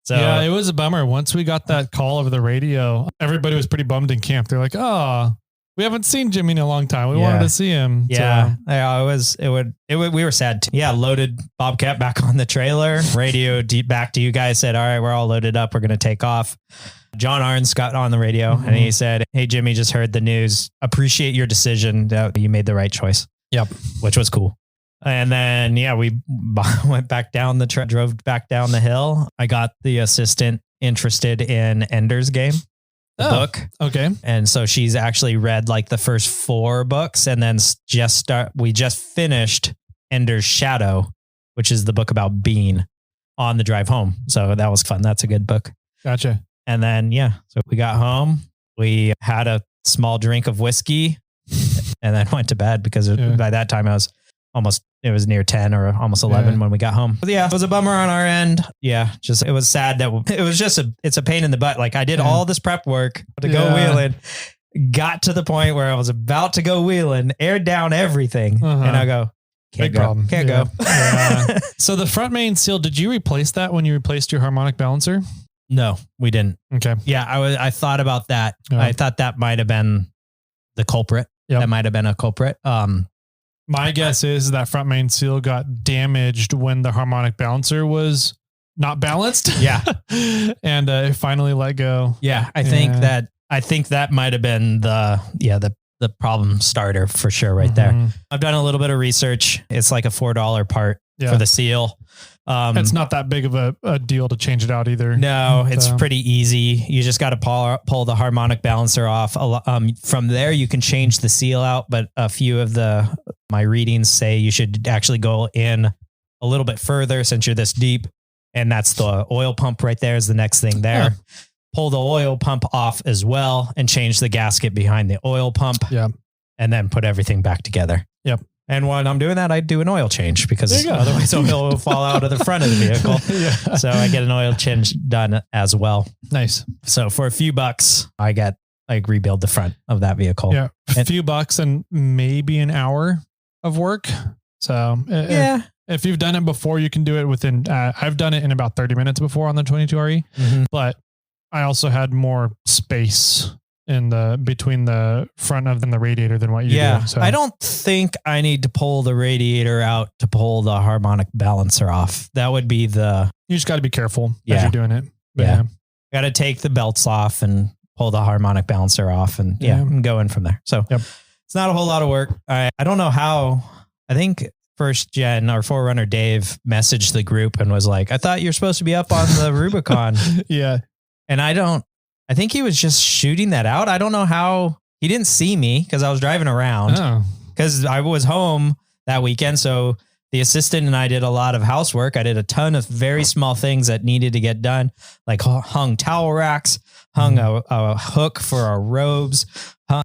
Speaker 2: So
Speaker 1: yeah, it was a bummer. Once we got that call over the radio, everybody was pretty bummed in camp. They're like, oh, we haven't seen Jimmy in a long time. We wanted to see him.
Speaker 2: Yeah. We were sad too. Yeah. Loaded Bobcat back on the trailer, radio back to you guys, said, all right, we're all loaded up. We're going to take off. John Arns got on the radio and he said, hey, Jimmy, just heard the news. Appreciate your decision. You made the right choice.
Speaker 1: Yep.
Speaker 2: Which was cool. And then, we went back down drove back down the hill. I got the assistant interested in Ender's Game, the book.
Speaker 1: Okay.
Speaker 2: And so she's actually read like the first 4 books and then we just finished Ender's Shadow, which is the book about Bean, on the drive home. So that was fun. That's a good book.
Speaker 1: Gotcha.
Speaker 2: And then, so we got home, we had a small drink of whiskey and then went to bed because by that time it was near 10 or almost 11 when we got home. But it was a bummer on our end. Yeah. It was sad that it's a pain in the butt. Like, I did all this prep work to go wheeling, got to the point where I was about to go wheeling, aired down everything. And I go, can't go.
Speaker 1: Yeah. So the front main seal, did you replace that when you replaced your harmonic balancer?
Speaker 2: No, we didn't.
Speaker 1: Okay.
Speaker 2: Yeah. I thought about that. Yeah. I thought that might've been the culprit. Yep. That might've been a culprit.
Speaker 1: My guess is that front main seal got damaged when the harmonic balancer was not balanced.
Speaker 2: Yeah.
Speaker 1: And it finally let go.
Speaker 2: Yeah. I think that might've been the problem starter for sure right there. I've done a little bit of research. It's like a $4 part for the seal.
Speaker 1: It's not that big of a deal to change it out either.
Speaker 2: No, it's pretty easy. You just got to pull the harmonic balancer off. From there, you can change the seal out, but a few of my readings say you should actually go in a little bit further since you're this deep. And that's the oil pump right there is the next thing there. Yeah. Pull the oil pump off as well and change the gasket behind the oil pump.
Speaker 1: Yeah.
Speaker 2: And then put everything back together.
Speaker 1: Yep.
Speaker 2: And when I'm doing that, I do an oil change because otherwise oil will fall out of the front of the vehicle. Yeah. So I get an oil change done as well.
Speaker 1: Nice.
Speaker 2: So for a few bucks, I rebuild the front of that vehicle.
Speaker 1: Yeah. A few bucks and maybe an hour of work. So if you've done it before, you can do it within, I've done it in about 30 minutes before on the 22RE, but I also had more space between the front of the radiator than what you do. So.
Speaker 2: I don't think I need to pull the radiator out to pull the harmonic balancer off. That would be you
Speaker 1: just got to be careful as you're doing it.
Speaker 2: But got to take the belts off and pull the harmonic balancer off and I'm going from there. So it's not a whole lot of work. I don't know how. I think first gen or Forerunner Dave messaged the group and was like, I thought you're supposed to be up on the Rubicon.
Speaker 1: Yeah.
Speaker 2: And I think he was just shooting that out. I don't know how he didn't see me because I was driving around because I was home that weekend. So the assistant and I did a lot of housework. I did a ton of very small things that needed to get done, like hung towel racks, hung a hook for our robes,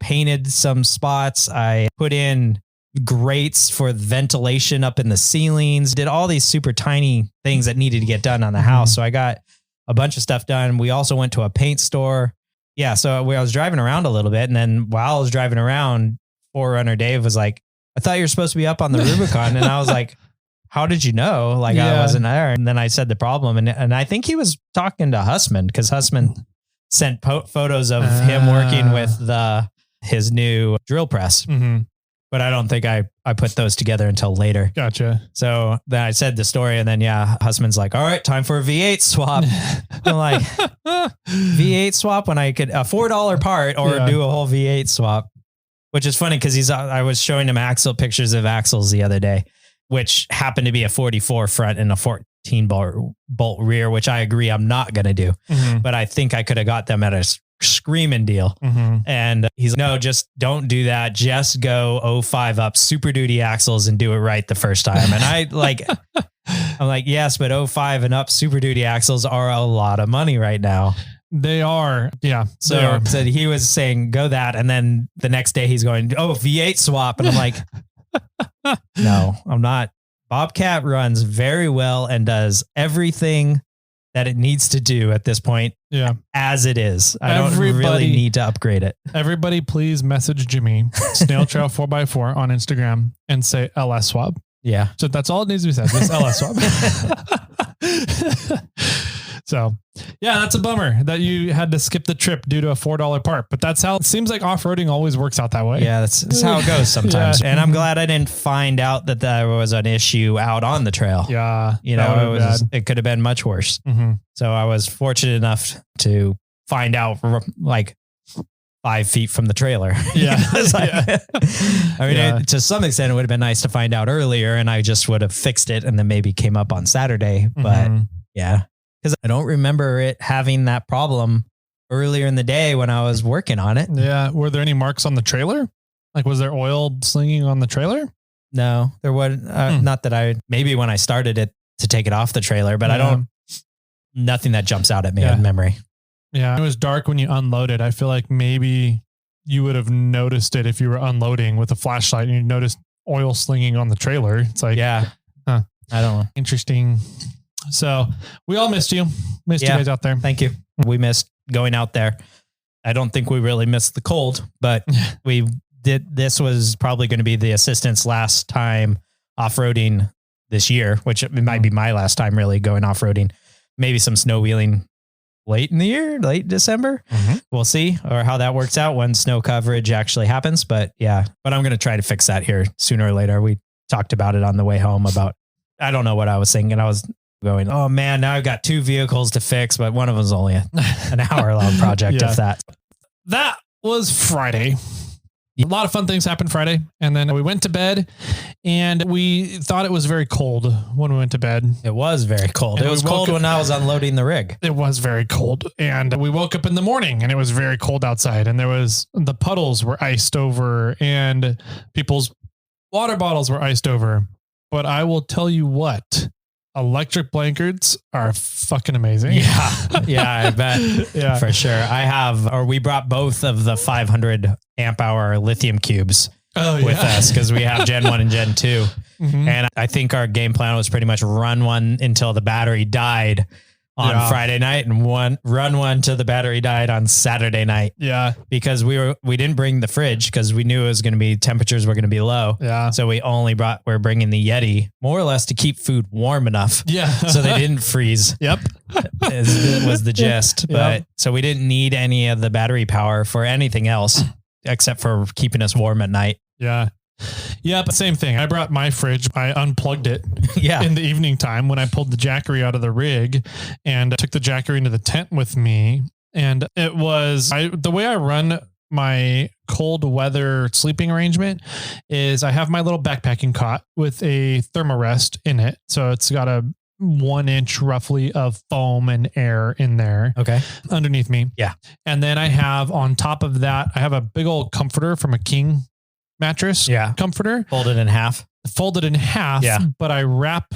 Speaker 2: painted some spots. I put in grates for ventilation up in the ceilings, did all these super tiny things that needed to get done on the house. So I got a bunch of stuff done. We also went to a paint store Yeah. So I was driving around a little bit, and then while I was driving around, Forerunner Dave was like, I thought you were supposed to be up on the Rubicon. And I was like, how did you know? Like I wasn't there. And then I said the problem. And I think he was talking to Hussman, because Hussman sent photos of him working with his new drill press. Mm-hmm. But I don't think I put those together until later.
Speaker 1: Gotcha.
Speaker 2: So then I said the story, and then Hussman's like, all right, time for a V8 swap. I'm like, V8 swap when I could a $4 part or do a whole V8 swap, which is funny because I was showing him pictures of axles the other day, which happened to be a 44 front and a 14 bolt rear, which I agree I'm not going to do, but I think I could have got them at a screaming deal. And he's like, no, just don't do that. Just go 05 up Super Duty axles and do it right the first time. And I'm like, yes, but 05 and up Super Duty axles are a lot of money right now.
Speaker 1: They are. Yeah.
Speaker 2: So he was saying, go that. And then the next day he's going, V8 swap. And I'm like, no, I'm not. Bobcat runs very well and does everything that it needs to do at this point. Yeah. As it is. I don't really need to upgrade it.
Speaker 1: Everybody please message Jimmy, Snail Trail 4x4 on Instagram and say LS swap.
Speaker 2: Yeah.
Speaker 1: So that's all it needs to be said. Just LS swap. So yeah, that's a bummer that you had to skip the trip due to a $4 part, but that's how it seems like off-roading always works out that way.
Speaker 2: Yeah. That's how it goes sometimes. And I'm glad I didn't find out that there was an issue out on the trail.
Speaker 1: Yeah.
Speaker 2: It could have been much worse. So I was fortunate enough to find out like 5 feet from the trailer.
Speaker 1: Yeah.
Speaker 2: To some extent it would have been nice to find out earlier, and I just would have fixed it and then maybe came up on Saturday. But yeah. Because I don't remember it having that problem earlier in the day when I was working on it.
Speaker 1: Yeah. Were there any marks on the trailer? Like, was there oil slinging on the trailer?
Speaker 2: No, there was not that maybe when I started it to take it off the trailer, but nothing that jumps out at me in memory.
Speaker 1: Yeah. It was dark when you unloaded. I feel like maybe you would have noticed it if you were unloading with a flashlight and you noticed oil slinging on the trailer. It's like,
Speaker 2: I don't know.
Speaker 1: Interesting. So we all missed you. Missed you guys out there.
Speaker 2: Thank you. We missed going out there. I don't think we really missed the cold, but we did. This was probably going to be the assistant's last time off-roading this year, which it might be my last time really going off-roading. Maybe some snow wheeling late in the year, late December. We'll see, or how that works out when snow coverage actually happens. But I'm going to try to fix that here sooner or later. We talked about it on the way home I don't know what I was thinking. I was going, oh man, now I've got 2 vehicles to fix, but one of them's only an hour-long project, if that.
Speaker 1: That was Friday. A lot of fun things happened Friday. And then we went to bed and we thought it was very cold when we went to bed.
Speaker 2: It was very cold. It was cold when I was unloading the rig.
Speaker 1: It was very cold. And we woke up in the morning and it was very cold outside. And the puddles were iced over and people's water bottles were iced over. But I will tell you what, electric blankets are fucking amazing.
Speaker 2: Yeah, I bet.
Speaker 1: Yeah,
Speaker 2: for sure. We brought both of the 500 amp hour lithium cubes with us because we have Gen 1 and Gen 2. And I think our game plan was pretty much run one until the battery died on Friday night and run one till the battery died on Saturday night.
Speaker 1: Yeah.
Speaker 2: Because we didn't bring the fridge because we knew it was going to be, temperatures were going to be low.
Speaker 1: Yeah.
Speaker 2: So we're bringing the Yeti more or less to keep food warm enough.
Speaker 1: Yeah.
Speaker 2: So they didn't freeze.
Speaker 1: Yep.
Speaker 2: was the gist. But so we didn't need any of the battery power for anything else except for keeping us warm at night.
Speaker 1: Yeah. Yeah, but same thing. I brought my fridge. I unplugged it in the evening time when I pulled the Jackery out of the rig and took the Jackery into the tent with me. And it was the way I run my cold weather sleeping arrangement is I have my little backpacking cot with a thermarest in it. So it's got a 1 inch roughly of foam and air in there.
Speaker 2: Okay.
Speaker 1: Underneath me.
Speaker 2: Yeah.
Speaker 1: And then I have on top of that, I have a big old comforter from a King mattress comforter.
Speaker 2: Folded in half.
Speaker 1: Yeah. But I wrap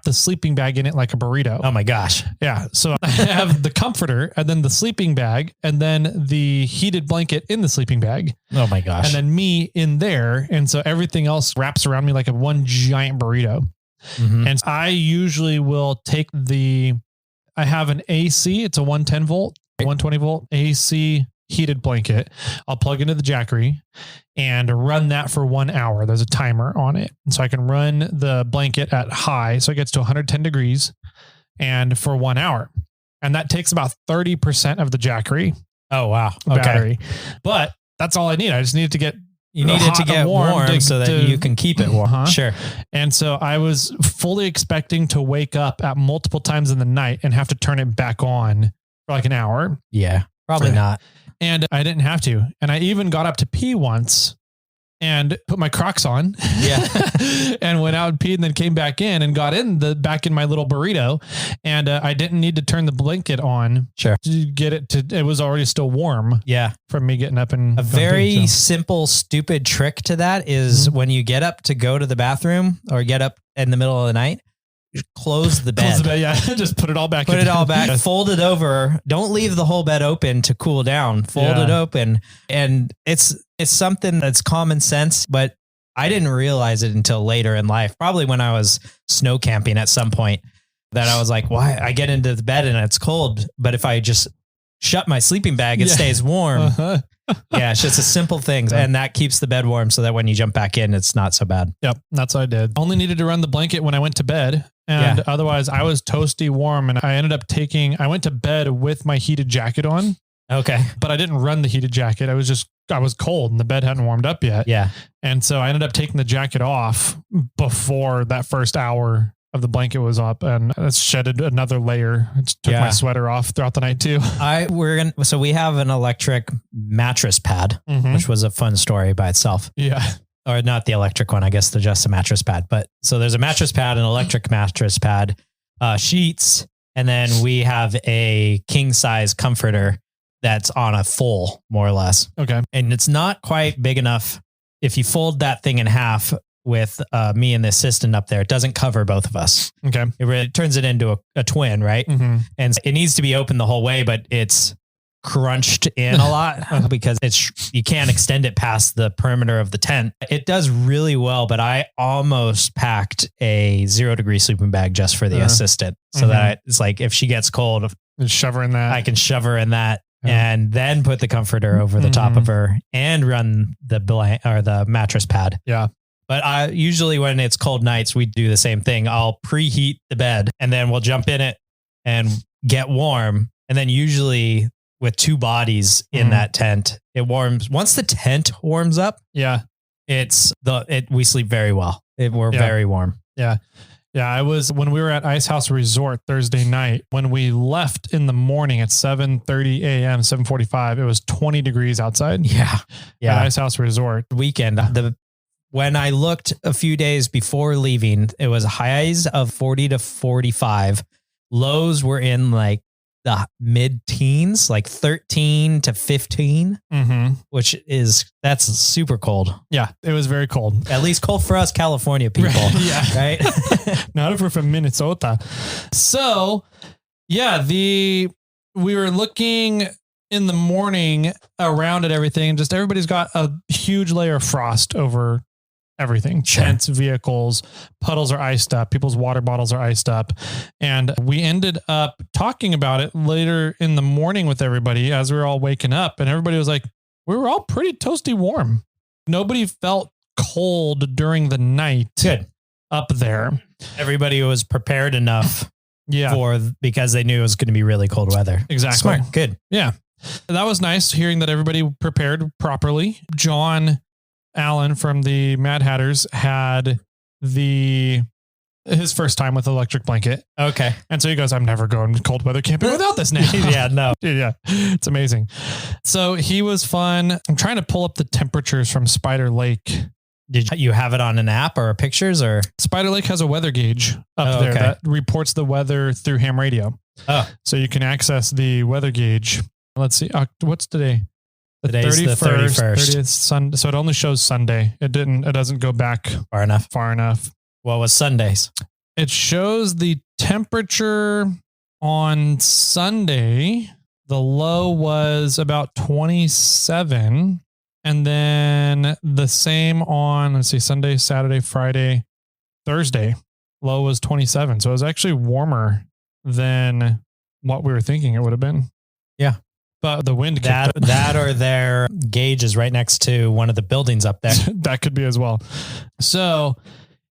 Speaker 1: the sleeping bag in it like a burrito.
Speaker 2: Oh my gosh.
Speaker 1: Yeah. So I have the comforter and then the sleeping bag and then the heated blanket in the sleeping bag.
Speaker 2: Oh my gosh.
Speaker 1: And then me in there. And so everything else wraps around me like one giant burrito. And I usually will take I have an AC. It's a 110 volt 120 volt AC heated blanket. I'll plug into the Jackery and run that for 1 hour. There's a timer on it. And so I can run the blanket at high. So it gets to 110 degrees and for 1 hour. And that takes about 30% of the Jackery.
Speaker 2: Oh, wow.
Speaker 1: Battery. But that's all I need. I just needed to get
Speaker 2: warm so that you can keep it warm. Uh-huh. Sure.
Speaker 1: And so I was fully expecting to wake up at multiple times in the night and have to turn it back on for like an hour.
Speaker 2: Yeah, probably not.
Speaker 1: And I didn't have to. And I even got up to pee once and put my Crocs on.
Speaker 2: Yeah.
Speaker 1: And went out and peed and then came back in and got back in my little burrito. And I didn't need to turn the blanket on.
Speaker 2: Sure.
Speaker 1: To get it was already still warm.
Speaker 2: Yeah.
Speaker 1: From me getting up and
Speaker 2: a very simple, stupid trick to that is when you get up to go to the bathroom or get up in the middle of the night, close the bed.
Speaker 1: Yeah. Just put it all back.
Speaker 2: Put it all back. Fold it over. Don't leave the whole bed open to cool down. Fold it open. And it's something that's common sense, but I didn't realize it until later in life. Probably when I was snow camping at some point that I was like, why? I get into the bed and it's cold, but if I just shut my sleeping bag, it stays warm. Uh-huh. Yeah, it's just a simple thing. And that keeps the bed warm so that when you jump back in, it's not so bad.
Speaker 1: Yep, that's what I did. Only needed to run the blanket when I went to bed. And otherwise I was toasty warm. And I went to bed with my heated jacket on.
Speaker 2: Okay.
Speaker 1: But I didn't run the heated jacket. I was cold and the bed hadn't warmed up yet.
Speaker 2: Yeah.
Speaker 1: And so I ended up taking the jacket off before that first hour of the blanket was up, and it shedded another layer. It took my sweater off throughout the night too.
Speaker 2: So we have an electric mattress pad, which was a fun story by itself.
Speaker 1: Yeah.
Speaker 2: Or not the electric one. I guess they're just a mattress pad, but so there's a mattress pad, an electric mattress pad, sheets. And then we have a king size comforter that's on a full, more or less.
Speaker 1: Okay.
Speaker 2: And it's not quite big enough. If you fold that thing in half with me and the assistant up there, it doesn't cover both of us.
Speaker 1: Okay.
Speaker 2: It really turns it into a twin, right?
Speaker 1: Mm-hmm.
Speaker 2: And it needs to be open the whole way, but it's crunched in a lot because you can't extend it past the perimeter of the tent. It does really well, but I almost packed a 0 degree sleeping bag just for the assistant. So that it's like, if she gets cold,
Speaker 1: shove her in that.
Speaker 2: I can shove her in that. And then put the comforter over the top of her and run the mattress pad.
Speaker 1: Yeah.
Speaker 2: But I usually, when it's cold nights, we do the same thing. I'll preheat the bed and then we'll jump in it and get warm. And then usually with 2 bodies in that tent, it warms. Once the tent warms up, we sleep very well. We're very warm.
Speaker 1: Yeah. Yeah, when we were at Ice House Resort Thursday night, when we left in the morning at 7:30 a.m., 7:45, it was 20 degrees outside.
Speaker 2: Yeah.
Speaker 1: At Ice House Resort.
Speaker 2: Weekend. When I looked a few days before leaving, it was highs of 40 to 45. Lows were in like the mid-teens, like 13 to 15, that's super cold.
Speaker 1: Yeah, it was very cold.
Speaker 2: At least cold for us California people. Right?
Speaker 1: Not if we're from Minnesota. So, we were looking in the morning around at everything. Just everybody's got a huge layer of frost over everything. Tents, vehicles, puddles are iced up. People's water bottles are iced up. And we ended up talking about it later in the morning with everybody as we were all waking up. And everybody was like, we were all pretty toasty warm. Nobody felt cold during the night.
Speaker 2: Good.
Speaker 1: Up there.
Speaker 2: Everybody was prepared enough because they knew it was going to be really cold weather.
Speaker 1: Exactly.
Speaker 2: Smart. Good.
Speaker 1: Yeah. That was nice hearing that everybody prepared properly. John Allen from the Mad Hatters had his first time with electric blanket.
Speaker 2: Okay.
Speaker 1: And so he goes, I'm never going cold weather camping without this now.
Speaker 2: Yeah, no.
Speaker 1: Yeah. It's amazing. So he was fun. I'm trying to pull up the temperatures from Spider Lake.
Speaker 2: Did you have it on an app or pictures or?
Speaker 1: Spider Lake has a weather gauge up there that reports the weather through ham radio.
Speaker 2: Oh.
Speaker 1: So you can access the weather gauge. Let's see. What's today?
Speaker 2: Today's the 31st.
Speaker 1: 30th Sunday. So it only shows Sunday. It doesn't go back
Speaker 2: far enough.
Speaker 1: What
Speaker 2: was Sundays?
Speaker 1: It shows the temperature on Sunday. The low was about 27. And then the same on, Sunday, Saturday, Friday, Thursday. Low was 27. So it was actually warmer than what we were thinking it would have been.
Speaker 2: Yeah.
Speaker 1: but the wind
Speaker 2: that or their gauge is right next to one of the buildings up there.
Speaker 1: That could be as well. So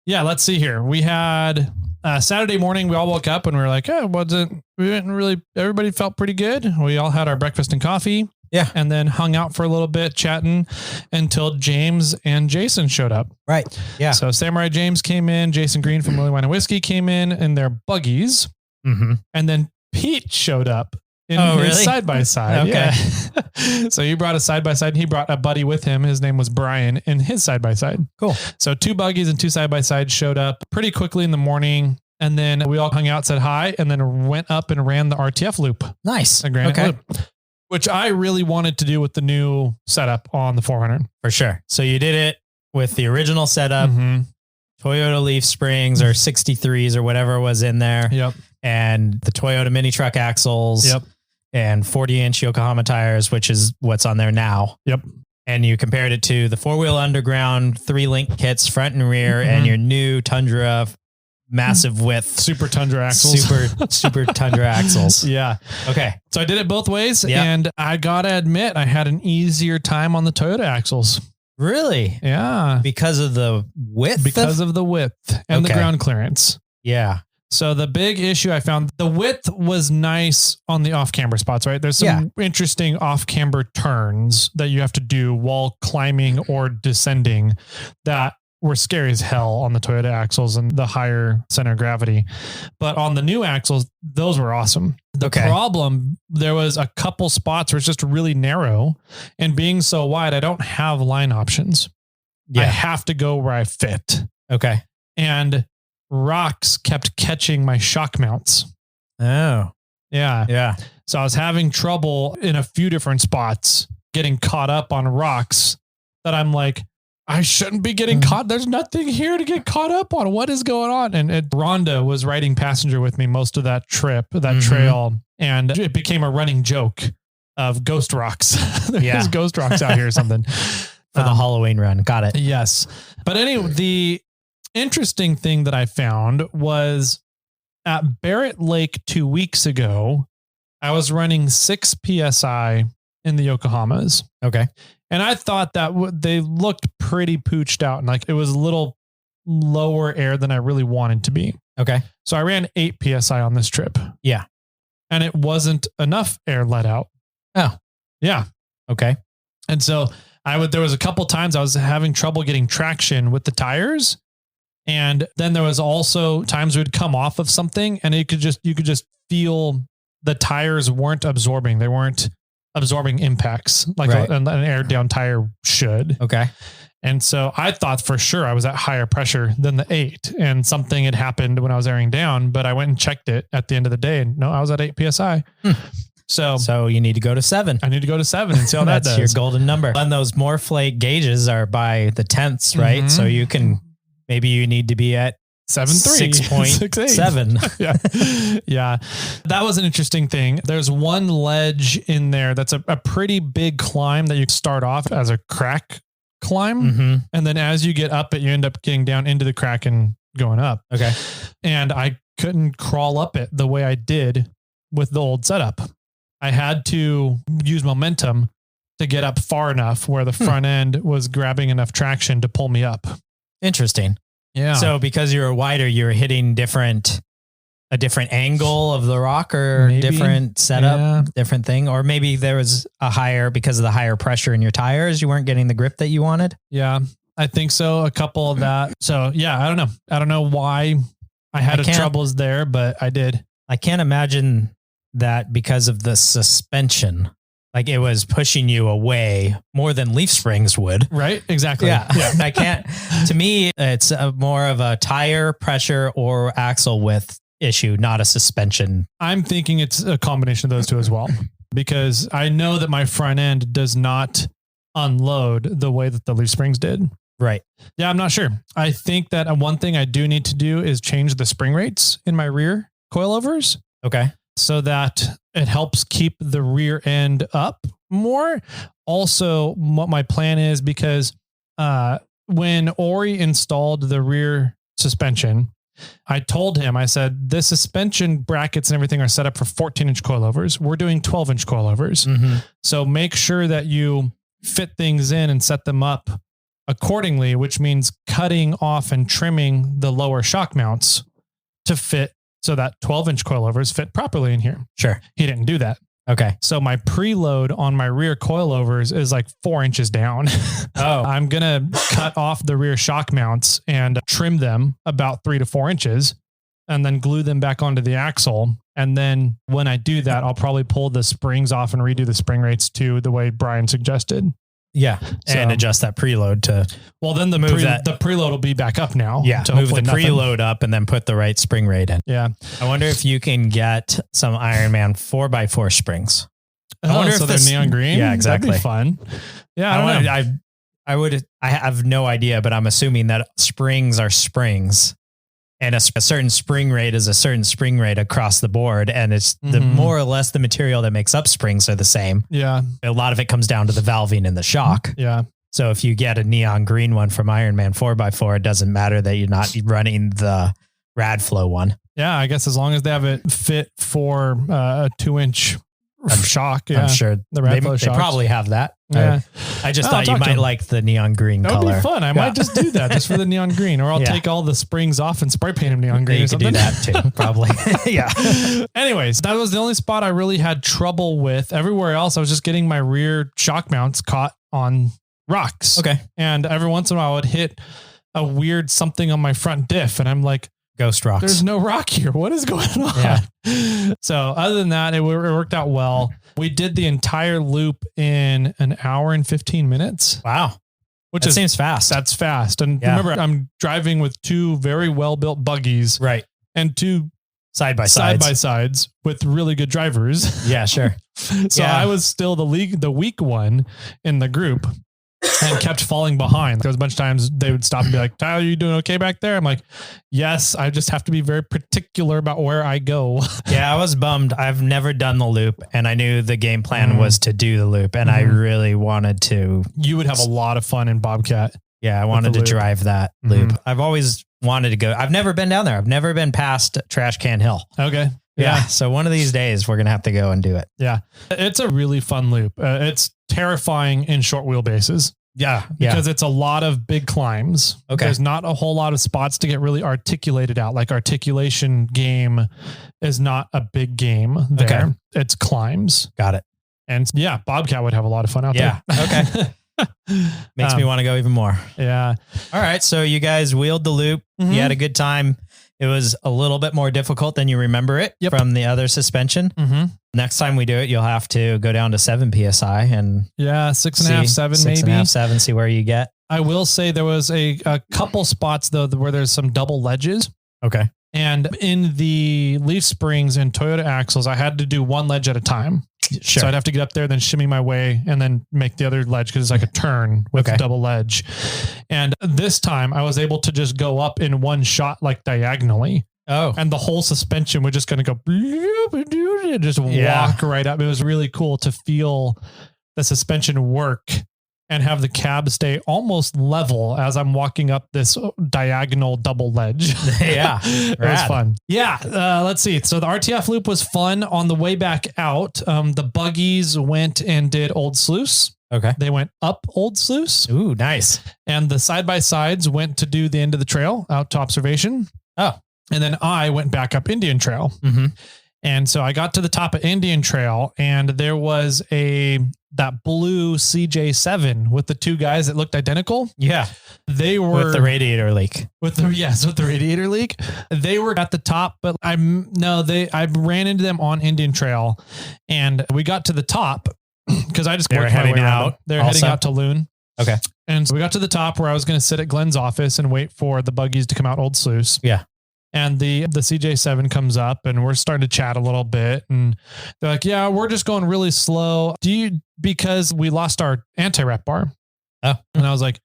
Speaker 1: yeah, let's see here. We had Saturday morning. We all woke up and we were like, we didn't really, everybody felt pretty good. We all had our breakfast and coffee.
Speaker 2: Yeah.
Speaker 1: And then hung out for a little bit chatting until James and Jason showed up.
Speaker 2: Right. Yeah.
Speaker 1: So Samurai James came in, Jason Green from Willie Wine and Whiskey came in their buggies.
Speaker 2: Mm-hmm.
Speaker 1: And then Pete showed up in his side-by-side.
Speaker 2: Okay.
Speaker 1: Yeah. So he brought a side-by-side and he brought a buddy with him. His name was Brian in his side-by-side.
Speaker 2: Cool.
Speaker 1: So 2 buggies and 2 side-by-sides showed up pretty quickly in the morning. And then we all hung out, said hi, and then went up and ran the RTF loop.
Speaker 2: Nice.
Speaker 1: The granite loop. Which I really wanted to do with the new setup on the 400.
Speaker 2: For sure. So you did it with the original setup, Toyota Leaf Springs or 63s or whatever was in there.
Speaker 1: Yep.
Speaker 2: And the Toyota mini truck axles.
Speaker 1: Yep.
Speaker 2: And 40-inch Yokohama tires, which is what's on there now.
Speaker 1: Yep.
Speaker 2: And you compared it to the 4-wheel underground 3-link kits, front and rear, and your new Tundra massive width
Speaker 1: Super Tundra axles.
Speaker 2: Super Tundra axles.
Speaker 1: Yeah.
Speaker 2: Okay.
Speaker 1: So I did it both ways, and I gotta admit, I had an easier time on the Toyota axles.
Speaker 2: Really?
Speaker 1: Yeah.
Speaker 2: Because of the width?
Speaker 1: Because of the width and the ground clearance.
Speaker 2: Yeah.
Speaker 1: So the big issue I found, the width was nice on the off-camber spots, right? There's some interesting off-camber turns that you have to do while climbing or descending that were scary as hell on the Toyota axles and the higher center of gravity. But on the new axles, those were awesome. The problem, there was a couple spots where it's just really narrow, and being so wide, I don't have line options. I have to go where I fit.
Speaker 2: Okay.
Speaker 1: And rocks kept catching my shock mounts.
Speaker 2: Oh.
Speaker 1: Yeah.
Speaker 2: Yeah.
Speaker 1: So I was having trouble in a few different spots getting caught up on rocks that I'm like, I shouldn't be getting caught. There's nothing here to get caught up on. What is going on? And Rhonda was riding passenger with me most of that trip, that trail. And it became a running joke of ghost rocks. There's ghost rocks out here or something.
Speaker 2: For the Halloween run. Got it.
Speaker 1: Yes. But anyway, the interesting thing that I found was at Barrett Lake 2 weeks ago, I was running 6 PSI in the Yokohamas.
Speaker 2: Okay.
Speaker 1: And I thought that they looked pretty pooched out and like it was a little lower air than I really wanted to be.
Speaker 2: Okay.
Speaker 1: So I ran 8 PSI on this trip.
Speaker 2: Yeah.
Speaker 1: And it wasn't enough air let out.
Speaker 2: Oh.
Speaker 1: Yeah.
Speaker 2: Okay.
Speaker 1: And so there was a couple times I was having trouble getting traction with the tires. And then there was also times we'd come off of something and you could just feel the tires weren't absorbing. They weren't absorbing impacts like an air down tire should.
Speaker 2: Okay.
Speaker 1: And so I thought for sure I was at higher pressure than the 8 and something had happened when I was airing down, but I went and checked it at the end of the day and no, I was at 8 PSI. So
Speaker 2: you need to go to 7.
Speaker 1: I need to go to 7 and see how that does.
Speaker 2: That's your golden number. And those Morphlate gauges are by the tenths, right? So you can, maybe you need to be at 6.7.
Speaker 1: Yeah. That was an interesting thing. There's one ledge in there that's a pretty big climb that you start off as a crack climb. And then as you get up it, you end up getting down into the crack and going up.
Speaker 2: Okay.
Speaker 1: And I couldn't crawl up it the way I did with the old setup. I had to use momentum to get up far enough where the front end was grabbing enough traction to pull me up.
Speaker 2: Interesting.
Speaker 1: Yeah.
Speaker 2: So because you were wider, you were hitting a different angle of the rock or different setup, different thing. Or maybe there was because of the higher pressure in your tires, you weren't getting the grip that you wanted.
Speaker 1: Yeah, I think so. A couple of that. So yeah, I don't know. I don't know why I had troubles there, but I did.
Speaker 2: I can't imagine that because of the suspension. Like it was pushing you away more than leaf springs would.
Speaker 1: Right. Exactly.
Speaker 2: Yeah. I can't, to me, it's more of a tire pressure or axle width issue, not a suspension.
Speaker 1: I'm thinking it's a combination of those two as well, because I know that my front end does not unload the way that the leaf springs did.
Speaker 2: Right.
Speaker 1: Yeah. I'm not sure. I think that one thing I do need to do is change the spring rates in my rear coilovers.
Speaker 2: Okay.
Speaker 1: So that it helps keep the rear end up more. Also, what my plan is, because when Ori installed the rear suspension, I told him, I said, the suspension brackets and everything are set up for 14-inch coilovers. We're doing 12-inch coilovers.
Speaker 2: Mm-hmm.
Speaker 1: So make sure that you fit things in and set them up accordingly, which means cutting off and trimming the lower shock mounts to fit so that 12-inch coilovers fit properly in here.
Speaker 2: Sure.
Speaker 1: He didn't do that.
Speaker 2: Okay.
Speaker 1: So my preload on my rear coilovers is like 4 inches down.
Speaker 2: Oh,
Speaker 1: I'm going to cut off the rear shock mounts and trim them about 3 to 4 inches and then glue them back onto the axle. And then when I do that, I'll probably pull the springs off and redo the spring rates to the way Brian suggested.
Speaker 2: yeah. And adjust that preload to,
Speaker 1: Well, then the preload will be back up now.
Speaker 2: yeah,
Speaker 1: to
Speaker 2: move the
Speaker 1: hopefully
Speaker 2: preload up and then put the right spring rate in.
Speaker 1: Yeah.
Speaker 2: I wonder if you can get some Ironman 4x4 springs. I wonder
Speaker 1: so
Speaker 2: if
Speaker 1: they're neon green.
Speaker 2: Yeah, exactly.
Speaker 1: That'd be fun. Yeah.
Speaker 2: I have no idea, but I'm assuming that springs are springs. And a certain spring rate is a certain spring rate across the board. And it's the more or less the material that makes up springs are the same.
Speaker 1: Yeah.
Speaker 2: A lot of it comes down to the valving and the shock.
Speaker 1: Yeah.
Speaker 2: So if you get a neon green one from Ironman 4x4, it doesn't matter that you're not running the Radflow one.
Speaker 1: Yeah. I guess as long as they have it fit for a 2-inch shock. Yeah.
Speaker 2: I'm sure
Speaker 1: they
Speaker 2: probably have that.
Speaker 1: Yeah.
Speaker 2: I just thought you might like the neon green color.
Speaker 1: That would be fun. I might just do that just for the neon green, or I'll take all the springs off and spray paint them neon green.
Speaker 2: You could do that too, probably. Yeah.
Speaker 1: Anyways, that was the only spot I really had trouble with. Everywhere else, I was just getting my rear shock mounts caught on rocks.
Speaker 2: Okay.
Speaker 1: And every once in a while I would hit a weird something on my front diff. And I'm like,
Speaker 2: ghost rocks.
Speaker 1: There's no rock here. What is going on?
Speaker 2: Yeah.
Speaker 1: So other than that, it worked out well. We did the entire loop in an hour and 15 minutes.
Speaker 2: Wow.
Speaker 1: Which
Speaker 2: seems fast.
Speaker 1: That's fast. And remember, I'm driving with 2 very well-built buggies.
Speaker 2: Right.
Speaker 1: And 2
Speaker 2: side-by-sides
Speaker 1: with really good drivers.
Speaker 2: Yeah, sure.
Speaker 1: So I was still the weak one in the group and kept falling behind. There was a bunch of times they would stop and be like, Tyler, you doing okay back there? I'm like, yes, I just have to be very particular about where I go.
Speaker 2: Yeah, I was bummed. I've never done the loop, and I knew the game plan was to do the loop, and I really wanted to.
Speaker 1: You would have a lot of fun in Bobcat.
Speaker 2: Yeah, I wanted to drive that loop. I've always wanted to go. I've never been down there. I've never been past Trash Can Hill.
Speaker 1: Okay.
Speaker 2: Yeah. So one of these days we're going to have to go and do it.
Speaker 1: Yeah. It's a really fun loop. It's terrifying in short wheelbases.
Speaker 2: Yeah.
Speaker 1: Because it's a lot of big climbs.
Speaker 2: Okay.
Speaker 1: There's not a whole lot of spots to get really articulated out. Like articulation game is not a big game there. Okay. It's climbs.
Speaker 2: Got it.
Speaker 1: And yeah, Bobcat would have a lot of fun out there.
Speaker 2: Okay. Makes me want to go even more.
Speaker 1: Yeah.
Speaker 2: All right. So you guys wheeled the loop. You had a good time. It was a little bit more difficult than you remember it from the other suspension. Next time we do it, you'll have to go down to 7 PSI and
Speaker 1: 6.5, 7, maybe
Speaker 2: 6.5, 7, see where you get.
Speaker 1: I will say there was a couple spots though, where there's some double ledges.
Speaker 2: Okay.
Speaker 1: And in the leaf springs and Toyota axles, I had to do one ledge at a time. Sure. So I'd have to get up there, then shimmy my way and then make the other ledge because it's like a turn with a double ledge. And this time I was able to just go up in one shot, like diagonally.
Speaker 2: Oh,
Speaker 1: and the whole suspension was just going to go just walk right up. It was really cool to feel the suspension work and have the cab stay almost level as I'm walking up this diagonal double ledge.
Speaker 2: Yeah.
Speaker 1: It was fun. Yeah. Let's see. So the RTF loop was fun. On the way back out, the buggies went and did Old Sluice.
Speaker 2: Okay.
Speaker 1: They went up Old Sluice.
Speaker 2: Ooh, nice.
Speaker 1: And the side-by-sides went to do the end of the trail out to observation.
Speaker 2: Oh.
Speaker 1: And then I went back up Indian Trail. And so I got to the top of Indian Trail and there was that blue CJ7 with the 2 guys that looked identical.
Speaker 2: Yeah.
Speaker 1: They were
Speaker 2: with the radiator leak.
Speaker 1: With the radiator leak. They were at the top, but I ran into them on Indian Trail and we got to the top because I just
Speaker 2: they were heading out.
Speaker 1: They're heading out to Loon.
Speaker 2: Okay.
Speaker 1: And so we got to the top where I was going to sit at Glenn's office and wait for the buggies to come out Old Sluice.
Speaker 2: Yeah.
Speaker 1: And the CJ7 comes up and we're starting to chat a little bit. And they're like, yeah, we're just going really slow. Because we lost our anti-wrap bar.
Speaker 2: Oh.
Speaker 1: And I was like,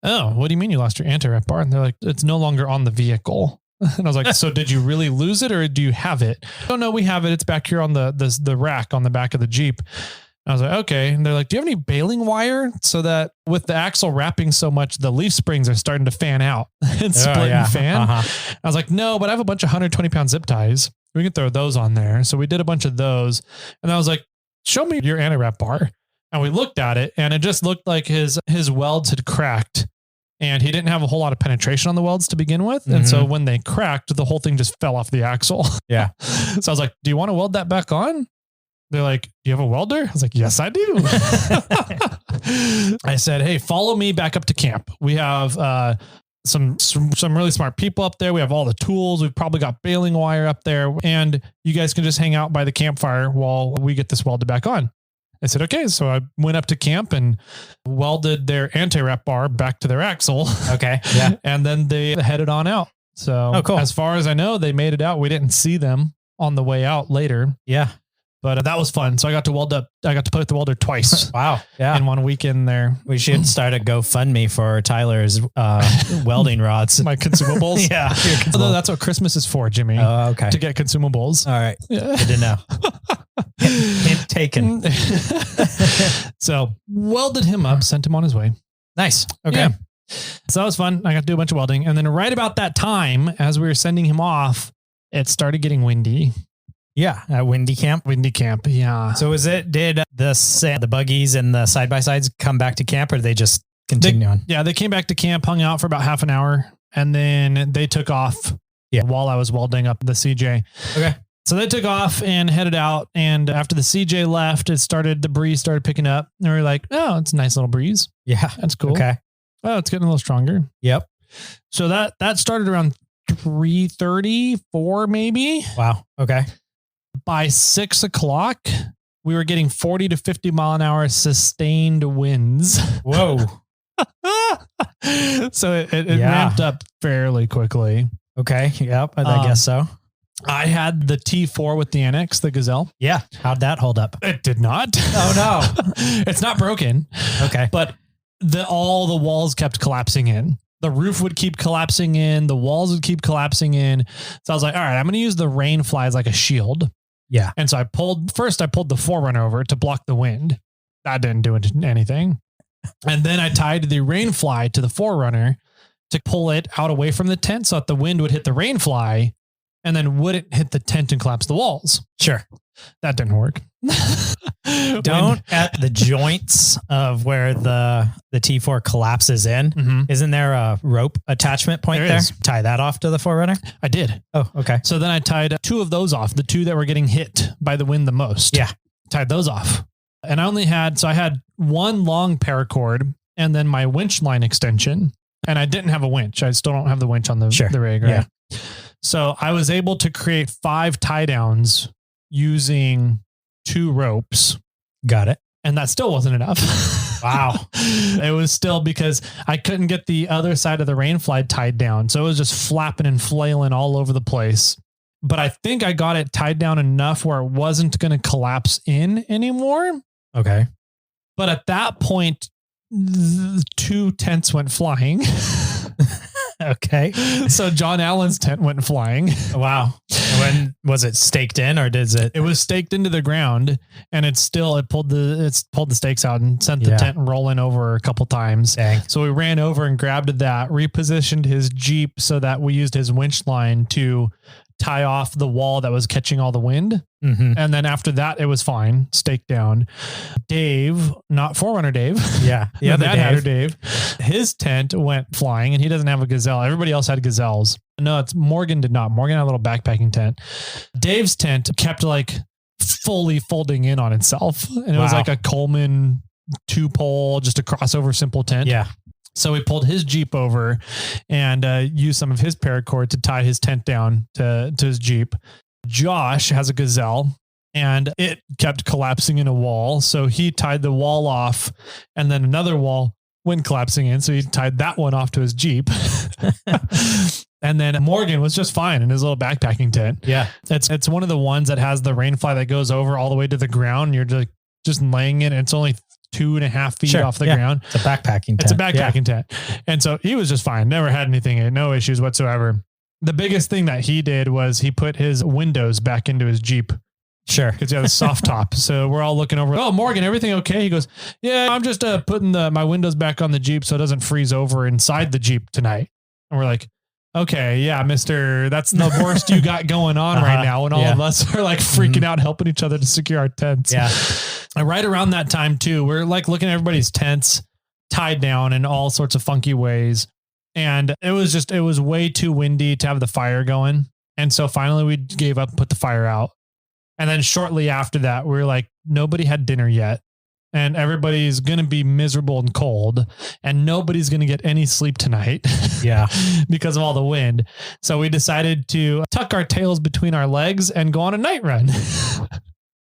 Speaker 1: oh, what do you mean you lost your anti-wrap bar? And they're like, it's no longer on the vehicle. And I was like, so did you really lose it or do you have it? Oh no, we have it. It's back here on the rack on the back of the Jeep. I was like, okay. And they're like, do you have any baling wire so that with the axle wrapping so much, the leaf springs are starting to fan out and split and fan? I was like, no, but I have a bunch of 120-pound zip ties. We can throw those on there. So we did a bunch of those. And I was like, show me your anti-wrap bar. And we looked at it and it just looked like his welds had cracked and he didn't have a whole lot of penetration on the welds to begin with. And so when they cracked, the whole thing just fell off the axle.
Speaker 2: Yeah.
Speaker 1: So I was like, do you want to weld that back on? They're like, do you have a welder? I was like, yes, I do. I said, hey, follow me back up to camp. We have some really smart people up there. We have all the tools. We've probably got baling wire up there and you guys can just hang out by the campfire while we get this welded back on. I said, okay. So I went up to camp and welded their anti-wrap bar back to their axle.
Speaker 2: Okay. Yeah.
Speaker 1: And then they headed on out. So
Speaker 2: cool.
Speaker 1: As far as I know, they made it out. We didn't see them on the way out later.
Speaker 2: Yeah.
Speaker 1: But that was fun. So I got to play the welder twice.
Speaker 2: Wow. Yeah.
Speaker 1: In 1 weekend there.
Speaker 2: We should start a GoFundMe for Tyler's welding rods.
Speaker 1: My consumables.
Speaker 2: Yeah.
Speaker 1: Although that's what Christmas is for, Jimmy.
Speaker 2: Oh, okay.
Speaker 1: To get consumables.
Speaker 2: All right. Yeah. Good to know. Hint taken.
Speaker 1: So welded him up, sent him on his way.
Speaker 2: Nice.
Speaker 1: Okay. Yeah. So that was fun. I got to do a bunch of welding. And then right about that time, as we were sending him off, it started getting windy.
Speaker 2: Yeah. At Windy Camp.
Speaker 1: Yeah.
Speaker 2: So did the buggies and the side-by-sides come back to camp or did they just continue on?
Speaker 1: Yeah. They came back to camp, hung out for about half an hour and then they took off while I was welding up the CJ.
Speaker 2: Okay.
Speaker 1: So they took off and headed out. And after the CJ left, the breeze started picking up and we were like, oh, it's a nice little breeze.
Speaker 2: Yeah.
Speaker 1: That's cool.
Speaker 2: Okay.
Speaker 1: Oh, it's getting a little stronger.
Speaker 2: Yep.
Speaker 1: So that started around 3:34 maybe.
Speaker 2: Wow. Okay.
Speaker 1: By 6 o'clock, we were getting 40 to 50 mile an hour sustained winds.
Speaker 2: Whoa.
Speaker 1: So it ramped up fairly quickly.
Speaker 2: Okay. Yep. I guess so.
Speaker 1: I had the T4 with the Annex, the Gazelle.
Speaker 2: Yeah. How'd that hold up?
Speaker 1: It did not.
Speaker 2: Oh no.
Speaker 1: It's not broken.
Speaker 2: Okay.
Speaker 1: But all the walls kept collapsing in. The roof would keep collapsing in. The walls would keep collapsing in. So I was like, all right, I'm going to use the rain fly as like a shield.
Speaker 2: Yeah.
Speaker 1: And so I pulled the Forerunner over to block the wind. That didn't do anything. And then I tied the rain fly to the Forerunner to pull it out away from the tent so that the wind would hit the rain fly and then wouldn't hit the tent and collapse the walls.
Speaker 2: Sure.
Speaker 1: That didn't work.
Speaker 2: Don't at the joints of where the T4 collapses in. Isn't there a rope attachment point there? Tie that off to the Forerunner?
Speaker 1: I did.
Speaker 2: Oh, okay.
Speaker 1: So then I tied 2 of those off, the 2 that were getting hit by the wind the most.
Speaker 2: Yeah.
Speaker 1: Tied those off. And I had 1 long paracord and then my winch line extension. And I didn't have a winch. I still don't have the winch on the rig, right? Yeah. So I was able to create 5 tie downs using 2 ropes.
Speaker 2: Got it.
Speaker 1: And that still wasn't enough.
Speaker 2: Wow.
Speaker 1: It was still because I couldn't get the other side of the rain fly tied down. So it was just flapping and flailing all over the place. But I think I got it tied down enough where it wasn't going to collapse in anymore.
Speaker 2: Okay.
Speaker 1: But at that point, 2 tents went flying.
Speaker 2: Okay.
Speaker 1: So John Allen's tent went flying.
Speaker 2: Wow. When was it staked in or did it?
Speaker 1: It was staked into the ground and it pulled the stakes out and sent the tent rolling over a couple times.
Speaker 2: Dang.
Speaker 1: So we ran over and grabbed that, repositioned his Jeep so that we used his winch line to tie off the wall that was catching all the wind. And then after that, it was fine. Staked down. Dave, not Forerunner Dave.
Speaker 2: Yeah.
Speaker 1: The other Dave. His tent went flying and he doesn't have a Gazelle. Everybody else had Gazelles. No, Morgan did not. Morgan had a little backpacking tent. Dave's tent kept like fully folding in on itself. And it was like a Coleman 2-pole, just a crossover simple tent.
Speaker 2: Yeah.
Speaker 1: So we pulled his Jeep over and used some of his paracord to tie his tent down to his Jeep. Josh has a Gazelle and it kept collapsing in a wall. So he tied the wall off and then another wall went collapsing in. So he tied that one off to his Jeep. And then Morgan was just fine in his little backpacking tent.
Speaker 2: Yeah.
Speaker 1: It's one of the ones that has the rain fly that goes over all the way to the ground. You're just laying it. It's only 2.5 feet off the ground.
Speaker 2: It's a backpacking tent.
Speaker 1: It's a backpacking tent. And so he was just fine. Never had anything, no issues whatsoever. The biggest thing that he did was he put his windows back into his Jeep
Speaker 2: Sure.
Speaker 1: Because you have a soft top. So we're all looking over. Oh, Morgan, everything okay? He goes, yeah, I'm just putting my windows back on the Jeep so it doesn't freeze over inside the Jeep tonight. And we're like, okay, yeah, mister, that's the worst you got going on right now. And all of us are like freaking out, helping each other to secure our tents.
Speaker 2: Yeah.
Speaker 1: And right around that time too, we're like looking at everybody's tents tied down in all sorts of funky ways. And it was way too windy to have the fire going. And so finally we gave up and put the fire out. And then shortly after that, we were like, nobody had dinner yet. And everybody's going to be miserable and cold, and nobody's going to get any sleep tonight.
Speaker 2: Yeah.
Speaker 1: Because of all the wind. So we decided to tuck our tails between our legs and go on a night run.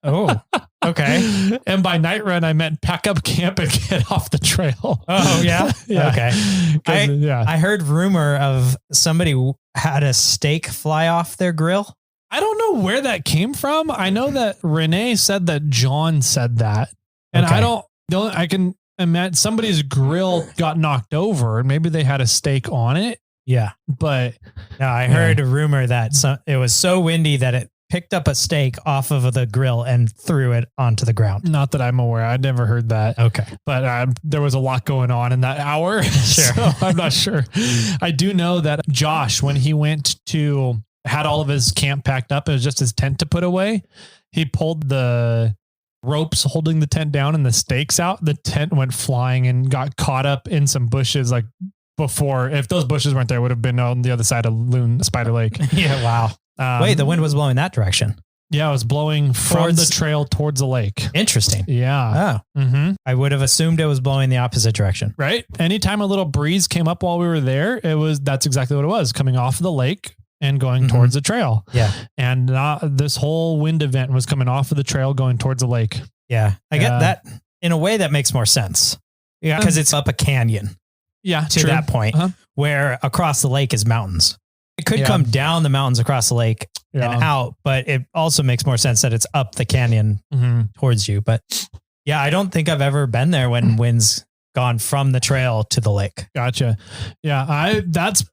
Speaker 2: Oh, okay.
Speaker 1: And by night run, I meant pack up camp and get off the trail.
Speaker 2: Oh, yeah.
Speaker 1: Yeah.
Speaker 2: Okay. I heard rumor of somebody had a steak fly off their grill.
Speaker 1: I don't know where that came from. I know that Renee said that John said that. And okay. I can imagine somebody's grill got knocked over and maybe they had a steak on it.
Speaker 2: Yeah.
Speaker 1: But
Speaker 2: no, I heard a rumor that it was so windy that it picked up a steak off of the grill and threw it onto the ground.
Speaker 1: Not that I'm aware. I'd never heard that.
Speaker 2: Okay.
Speaker 1: But there was a lot going on in that hour. Sure. So I'm not sure. I do know that Josh, when he had all of his camp packed up, it was just his tent to put away. He pulled the ropes holding the tent down and the stakes out. The tent went flying and got caught up in some bushes. Like before, if those bushes weren't there, it would have been on the other side of Spider Lake.
Speaker 2: Yeah. Wow. Wait, the wind was blowing that direction.
Speaker 1: Yeah. It was blowing from the trail towards the lake.
Speaker 2: Interesting.
Speaker 1: Yeah.
Speaker 2: Oh, I would have assumed it was blowing the opposite direction.
Speaker 1: Right. Anytime a little breeze came up while we were there, that's exactly what it was, coming off of the lake and going towards the trail.
Speaker 2: Yeah.
Speaker 1: And this whole wind event was coming off of the trail going towards the lake.
Speaker 2: Yeah. I get that. In a way that makes more sense. Yeah. Because it's up a canyon.
Speaker 1: Yeah.
Speaker 2: To that point where across the lake is mountains. It could come down the mountains across the lake and out, but it also makes more sense that it's up the canyon towards you. But yeah, I don't think I've ever been there when wind's gone from the trail to the lake.
Speaker 1: Gotcha. Yeah. That's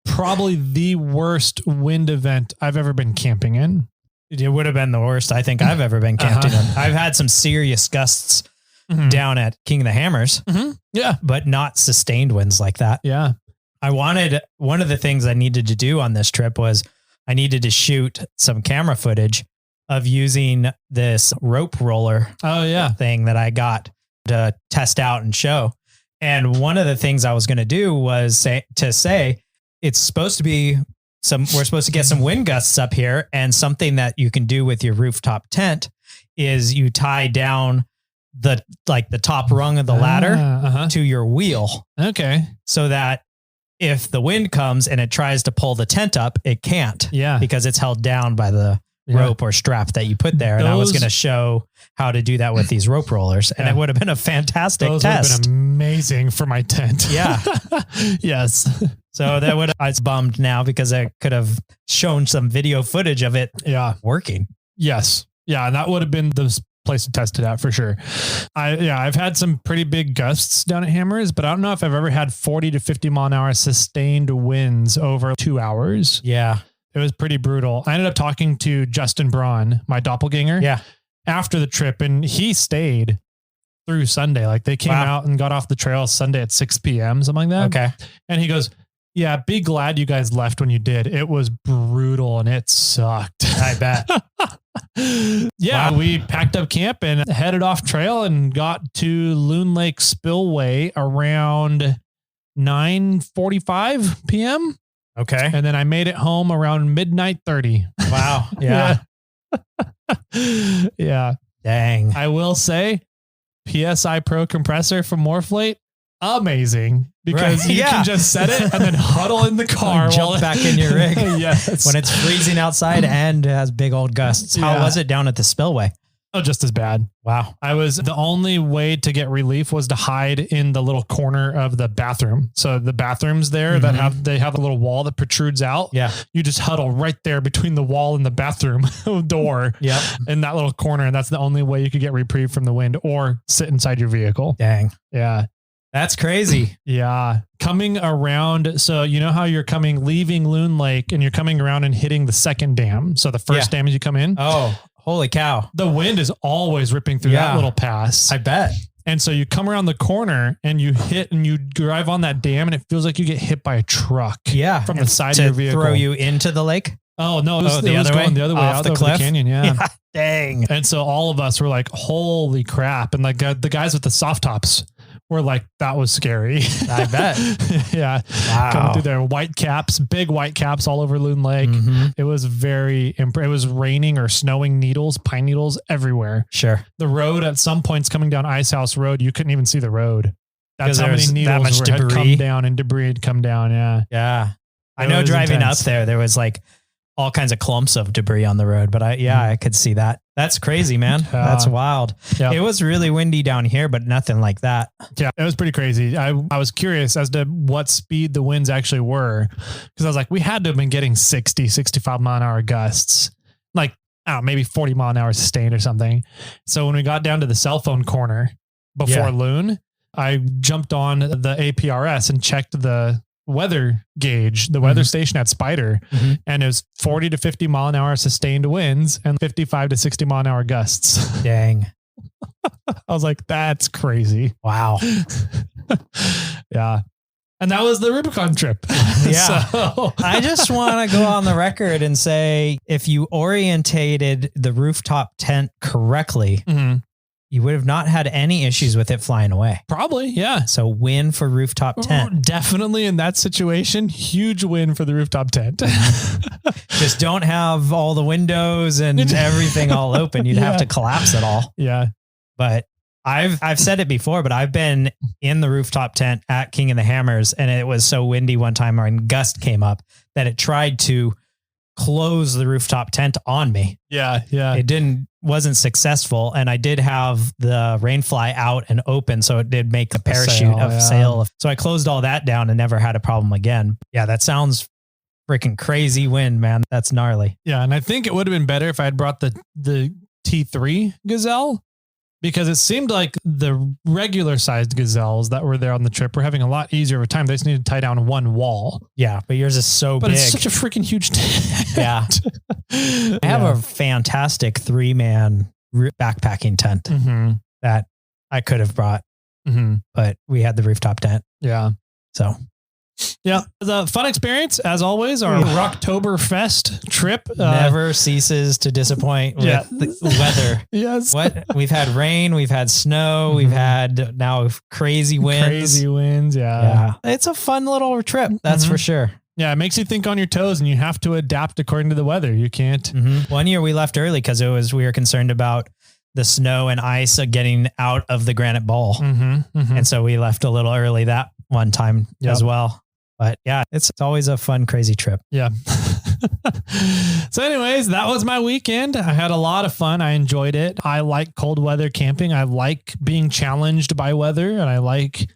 Speaker 1: probably the worst wind event I've ever been camping in.
Speaker 2: It would have been the worst I think I've ever been camping in. I've had some serious gusts down at King of the Hammers.
Speaker 1: Yeah.
Speaker 2: But not sustained winds like that.
Speaker 1: Yeah.
Speaker 2: One of the things I needed to do on this trip was I needed to shoot some camera footage of using this rope roller thing that I got to test out and show. And one of the things I was going to do was say it's supposed to be we're supposed to get some wind gusts up here, and something that you can do with your rooftop tent is you tie down the top rung of the ladder to your wheel.
Speaker 1: Okay.
Speaker 2: So that if the wind comes and it tries to pull the tent up, it can't.
Speaker 1: Yeah.
Speaker 2: Because it's held down by the rope or strap that you put there. And I was going to show how to do that with these rope rollers. And it would have been a fantastic test.
Speaker 1: Would have been amazing for my tent.
Speaker 2: Yeah.
Speaker 1: Yes.
Speaker 2: So I was bummed now because I could have shown some video footage of it working.
Speaker 1: Yes. Yeah. And that would have been the place to test it at for sure. I've had some pretty big gusts down at Hammers, but I don't know if I've ever had 40 to 50 mile an hour sustained winds over 2 hours.
Speaker 2: Yeah.
Speaker 1: It was pretty brutal. I ended up talking to Justin Braun, my doppelganger, after the trip, and he stayed through Sunday. Like they came out and got off the trail Sunday at 6 p.m., something like that.
Speaker 2: Okay.
Speaker 1: And he goes, yeah, be glad you guys left when you did. It was brutal and it sucked.
Speaker 2: I bet.
Speaker 1: We packed up camp and headed off trail and got to Loon Lake Spillway around 9:45 p.m.
Speaker 2: Okay.
Speaker 1: And then I made it home around midnight 30.
Speaker 2: Wow. Yeah.
Speaker 1: Yeah.
Speaker 2: Dang.
Speaker 1: I will say PSI Pro compressor from Morphlate, amazing. Because you can just set it and then huddle in the car.
Speaker 2: Jump back in your rig.
Speaker 1: Yes.
Speaker 2: When it's freezing outside and has big old gusts. How was it down at the spillway?
Speaker 1: Oh, just as bad.
Speaker 2: Wow.
Speaker 1: The only way to get relief was to hide in the little corner of the bathroom. So the bathrooms there they have a little wall that protrudes out.
Speaker 2: Yeah.
Speaker 1: You just huddle right there between the wall and the bathroom door.
Speaker 2: Yeah.
Speaker 1: In that little corner. And that's the only way you could get reprieve from the wind or sit inside your vehicle.
Speaker 2: Dang.
Speaker 1: Yeah.
Speaker 2: That's crazy.
Speaker 1: Yeah. Coming around. So you know how you're leaving Loon Lake and you're coming around and hitting the second dam. So the first dam as you come in.
Speaker 2: Oh, Holy cow.
Speaker 1: The wind is always ripping through that little pass.
Speaker 2: I bet.
Speaker 1: And so you come around the corner and you hit and you drive on that dam and it feels like you get hit by a truck.
Speaker 2: Yeah.
Speaker 1: From the side of your vehicle.
Speaker 2: Throw you into the lake?
Speaker 1: Oh, no. It was
Speaker 2: the other way?
Speaker 1: The other way
Speaker 2: Off
Speaker 1: out
Speaker 2: the
Speaker 1: over
Speaker 2: cliff?
Speaker 1: the canyon. Yeah.
Speaker 2: Dang.
Speaker 1: And so all of us were like, holy crap. And like the guys with the soft tops were like, that was scary.
Speaker 2: I bet.
Speaker 1: Yeah.
Speaker 2: Wow.
Speaker 1: Coming through there, white caps, big white caps all over Loon Lake.
Speaker 2: Mm-hmm.
Speaker 1: It was it was raining or snowing pine needles everywhere.
Speaker 2: Sure.
Speaker 1: The road at some points coming down Ice House Road, you couldn't even see the road. That's how many needles had come down and debris had come down. Yeah.
Speaker 2: Yeah. I know driving up there was like all kinds of clumps of debris on the road, but I could see that. That's crazy, man. That's wild. Yeah. It was really windy down here, but nothing like that.
Speaker 1: Yeah, it was pretty crazy. I was curious as to what speed the winds actually were. Cause I was like, we had to have been getting 60, 65 mile an hour gusts, like, maybe 40 mile an hour sustained or something. So when we got down to the cell phone corner before Loon, I jumped on the APRS and checked the weather gauge, the weather station at Spider, and it was 40 to 50 mile an hour sustained winds and 55 to 60 mile an hour gusts.
Speaker 2: Dang.
Speaker 1: I was like, that's crazy.
Speaker 2: Wow.
Speaker 1: Yeah. And that was the Rubicon trip.
Speaker 2: Yeah. So. I just want to go on the record and say, if you orientated the rooftop tent correctly, you would have not had any issues with it flying away.
Speaker 1: Probably, yeah.
Speaker 2: So win for rooftop tent.
Speaker 1: Definitely in that situation, huge win for the rooftop tent.
Speaker 2: Just don't have all the windows and everything all open. You'd have to collapse it all.
Speaker 1: Yeah.
Speaker 2: But I've said it before, but I've been in the rooftop tent at King of the Hammers, and it was so windy one time when gust came up that it tried to close the rooftop tent on me.
Speaker 1: Yeah. Yeah.
Speaker 2: It wasn't successful. And I did have the rainfly out and open. So it did make a parachute sail. So I closed all that down and never had a problem again. Yeah. That sounds freaking crazy wind, man. That's gnarly.
Speaker 1: Yeah. And I think it would have been better if I had brought the T3 Gazelle, because it seemed like the regular sized gazelles that were there on the trip were having a lot easier of a time. They just needed to tie down one wall.
Speaker 2: Yeah. But yours is so big.
Speaker 1: But it's such a freaking huge tent.
Speaker 2: Yeah. I have a fantastic 3-man backpacking tent that I could have brought, but we had the rooftop tent.
Speaker 1: Yeah.
Speaker 2: So.
Speaker 1: Yeah, it was a fun experience as always. Our Octoberfest trip
Speaker 2: never ceases to disappoint with the weather.
Speaker 1: Yes,
Speaker 2: we've had rain, we've had snow, we've had now crazy winds. Yeah, it's a fun little trip. That's for sure. Yeah, it makes you think on your toes, and you have to adapt according to the weather. You can't. One year we left early because we were concerned about the snow and ice getting out of the granite bowl, and so we left a little early that one time as well. But yeah, it's always a fun, crazy trip. Yeah. So anyways, that was my weekend. I had a lot of fun. I enjoyed it. I like cold weather camping. I like being challenged by weather, and I like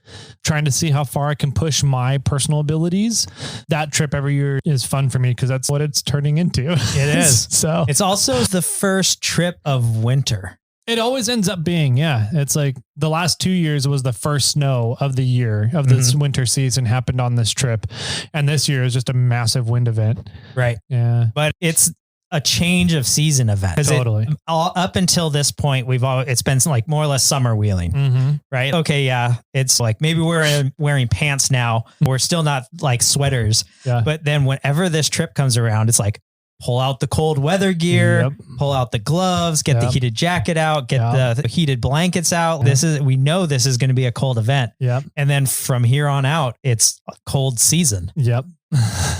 Speaker 2: trying to see how far I can push my personal abilities. That trip every year is fun for me because that's what it's turning into. It is. So it's also the first trip of winter. It always ends up being, it's like the last 2 years was the first snow of the year of this winter season happened on this trip. And this year is just a massive wind event. Right. Yeah. But it's a change of season event. Totally. Up until this point, it's been like more or less summer wheeling, right? Okay. Yeah. It's like, maybe we're wearing pants now. We're still not like sweaters, but then whenever this trip comes around, it's like, pull out the cold weather gear, pull out the gloves, get the heated jacket out, get the heated blankets out. We know this is going to be a cold event. And then from here on out, it's a cold season.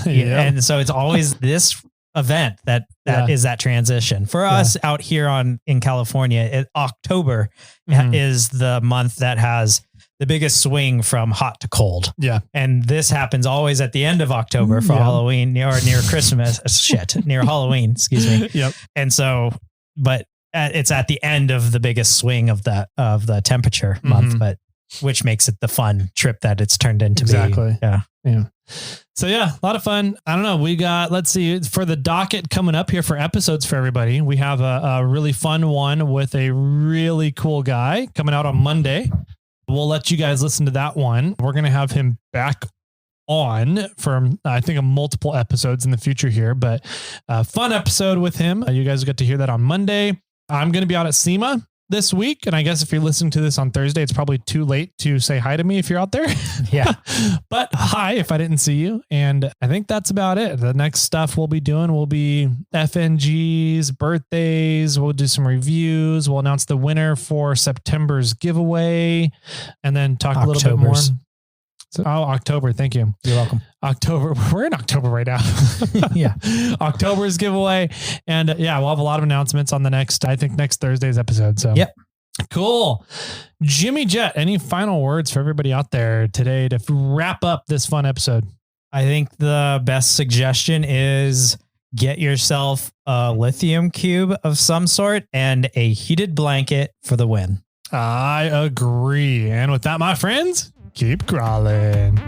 Speaker 2: And so it's always this event that is that transition for us out here in California. October is the month that has the biggest swing from hot to cold. Yeah. And this happens always at the end of October for Halloween or near Christmas. Near Halloween, excuse me. Yep. And so, but it's at the end of the biggest swing of the temperature month, but which makes it the fun trip that it's turned into. Exactly. Yeah. So a lot of fun. I don't know. We got, let's see, for the docket coming up here for episodes for everybody. We have a really fun one with a really cool guy coming out on Monday. We'll let you guys listen to that one. We're going to have him back
Speaker 1: on for, I think, multiple episodes in the future here, but fun episode with him. You guys get to hear that on Monday. I'm going to be out at SEMA this week. And I guess if you're listening to this on Thursday, it's probably too late to say hi to me if you're out there.
Speaker 2: Yeah.
Speaker 1: But hi, if I didn't see you. And I think that's about it. The next stuff we'll be doing will be FNGs, birthdays. We'll do some reviews. We'll announce the winner for September's giveaway and then talk a little bit more. So, October. Thank you.
Speaker 2: You're welcome.
Speaker 1: October. We're in October right now.
Speaker 2: Yeah.
Speaker 1: October's giveaway. And we'll have a lot of announcements on the next Thursday's episode. So,
Speaker 2: yep.
Speaker 1: Cool. Jimmy Jet, any final words for everybody out there today to wrap up this fun episode?
Speaker 2: I think the best suggestion is get yourself a lithium cube of some sort and a heated blanket for the win.
Speaker 1: I agree. And with that, my friends, keep crawling.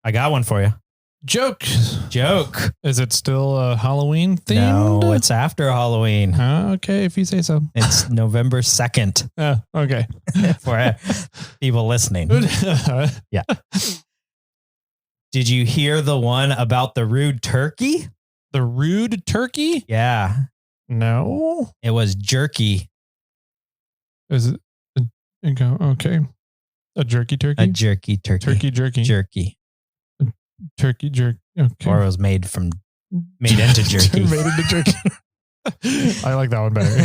Speaker 2: I got one for you.
Speaker 1: Joke. Is it still Halloween themed?
Speaker 2: No, it's after Halloween.
Speaker 1: Okay, if you say so.
Speaker 2: It's November 2nd.
Speaker 1: Okay.
Speaker 2: For people listening. Yeah. Did you hear the one about the rude turkey?
Speaker 1: The rude turkey?
Speaker 2: Yeah.
Speaker 1: No.
Speaker 2: It was jerky.
Speaker 1: Is it? Okay. A jerky turkey?
Speaker 2: A jerky turkey.
Speaker 1: Turkey jerky.
Speaker 2: Jerky.
Speaker 1: Turkey jerky. Okay.
Speaker 2: Or it was made into jerky.
Speaker 1: Made into jerky. I like that one better.